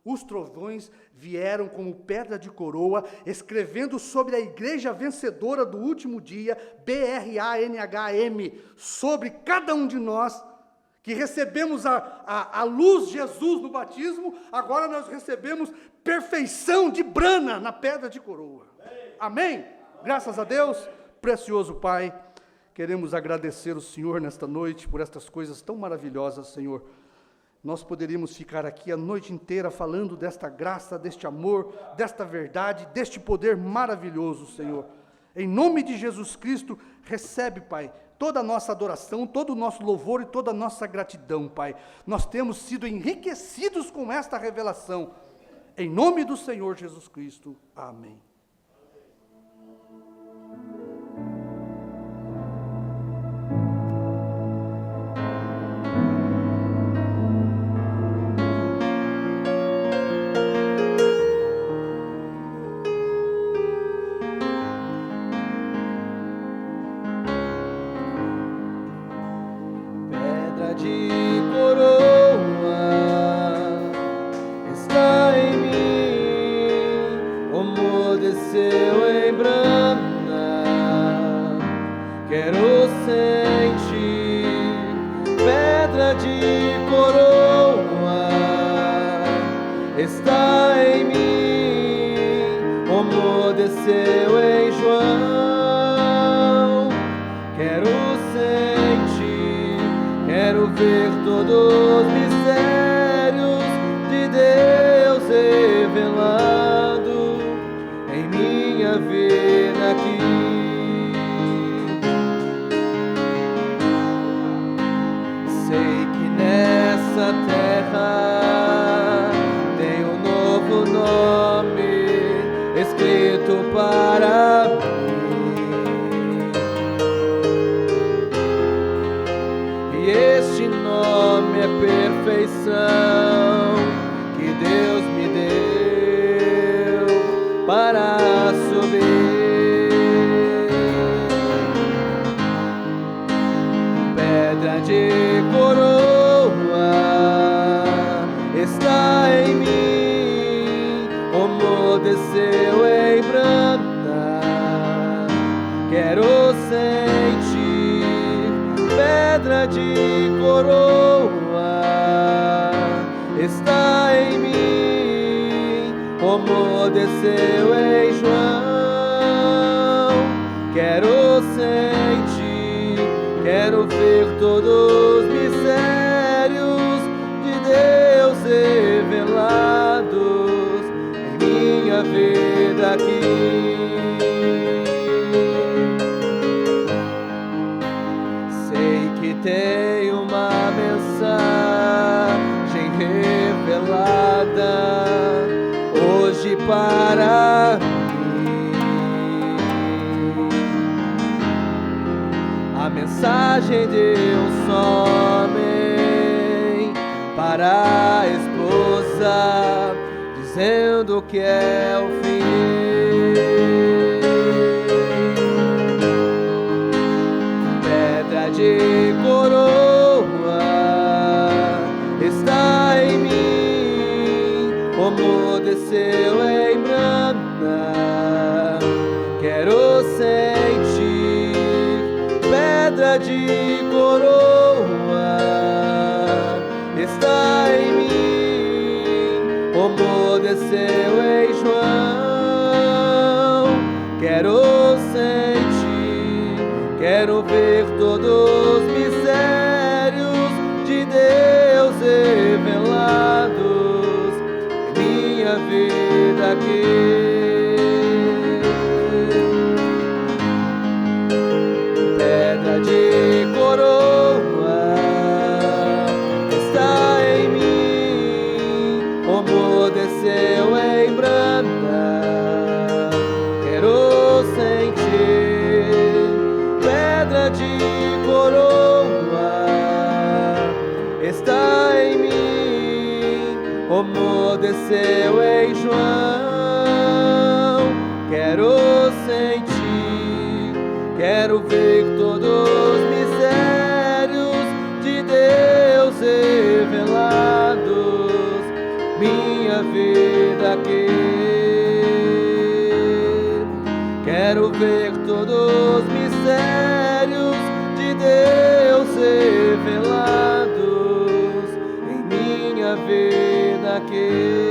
Os trovões vieram como pedra de coroa, escrevendo sobre a igreja vencedora do último dia, B-R-A-N-H-M, sobre cada um de nós, que recebemos a luz de Jesus no batismo, agora nós recebemos perfeição de Brana na pedra de coroa. Amém? Graças a Deus, precioso Pai, queremos agradecer o Senhor nesta noite por estas coisas tão maravilhosas, Senhor. Nós poderíamos ficar aqui a noite inteira falando desta graça, deste amor, desta verdade, deste poder maravilhoso, Senhor. Em nome de Jesus Cristo, recebe, Pai, toda a nossa adoração, todo o nosso louvor e toda a nossa gratidão, Pai. Nós temos sido enriquecidos com esta revelação. Em nome do Senhor Jesus Cristo. Amém. Para mim, está em mim, como desceu em branda. Quero sentir pedra de coroa, está em mim, como desceu em João. Quero sentir, quero ver todos os mistérios de Deus revelados em minha vida aqui. Sei que tem uma mensagem revelada hoje para mim. A mensagem de um homem para a esposa, dizendo que é o fim. Pedra de coroa está em mim, como desceu em branda. Quero sentir pedra de coroa, está em mim, como desceu em João. Quero sentir, quero ver todos os mistérios de Deus revelados em minha vida aqui. Pedra de coroa está em mim, como desceu em branda. Quero sentir pedra de coroa, está em mim, como desceu em João. Quero sentir, quero ver todos os mistérios de Deus revelados, minha vida aqui. Quero ver todos os mistérios de Deus revelados em minha vida aqui.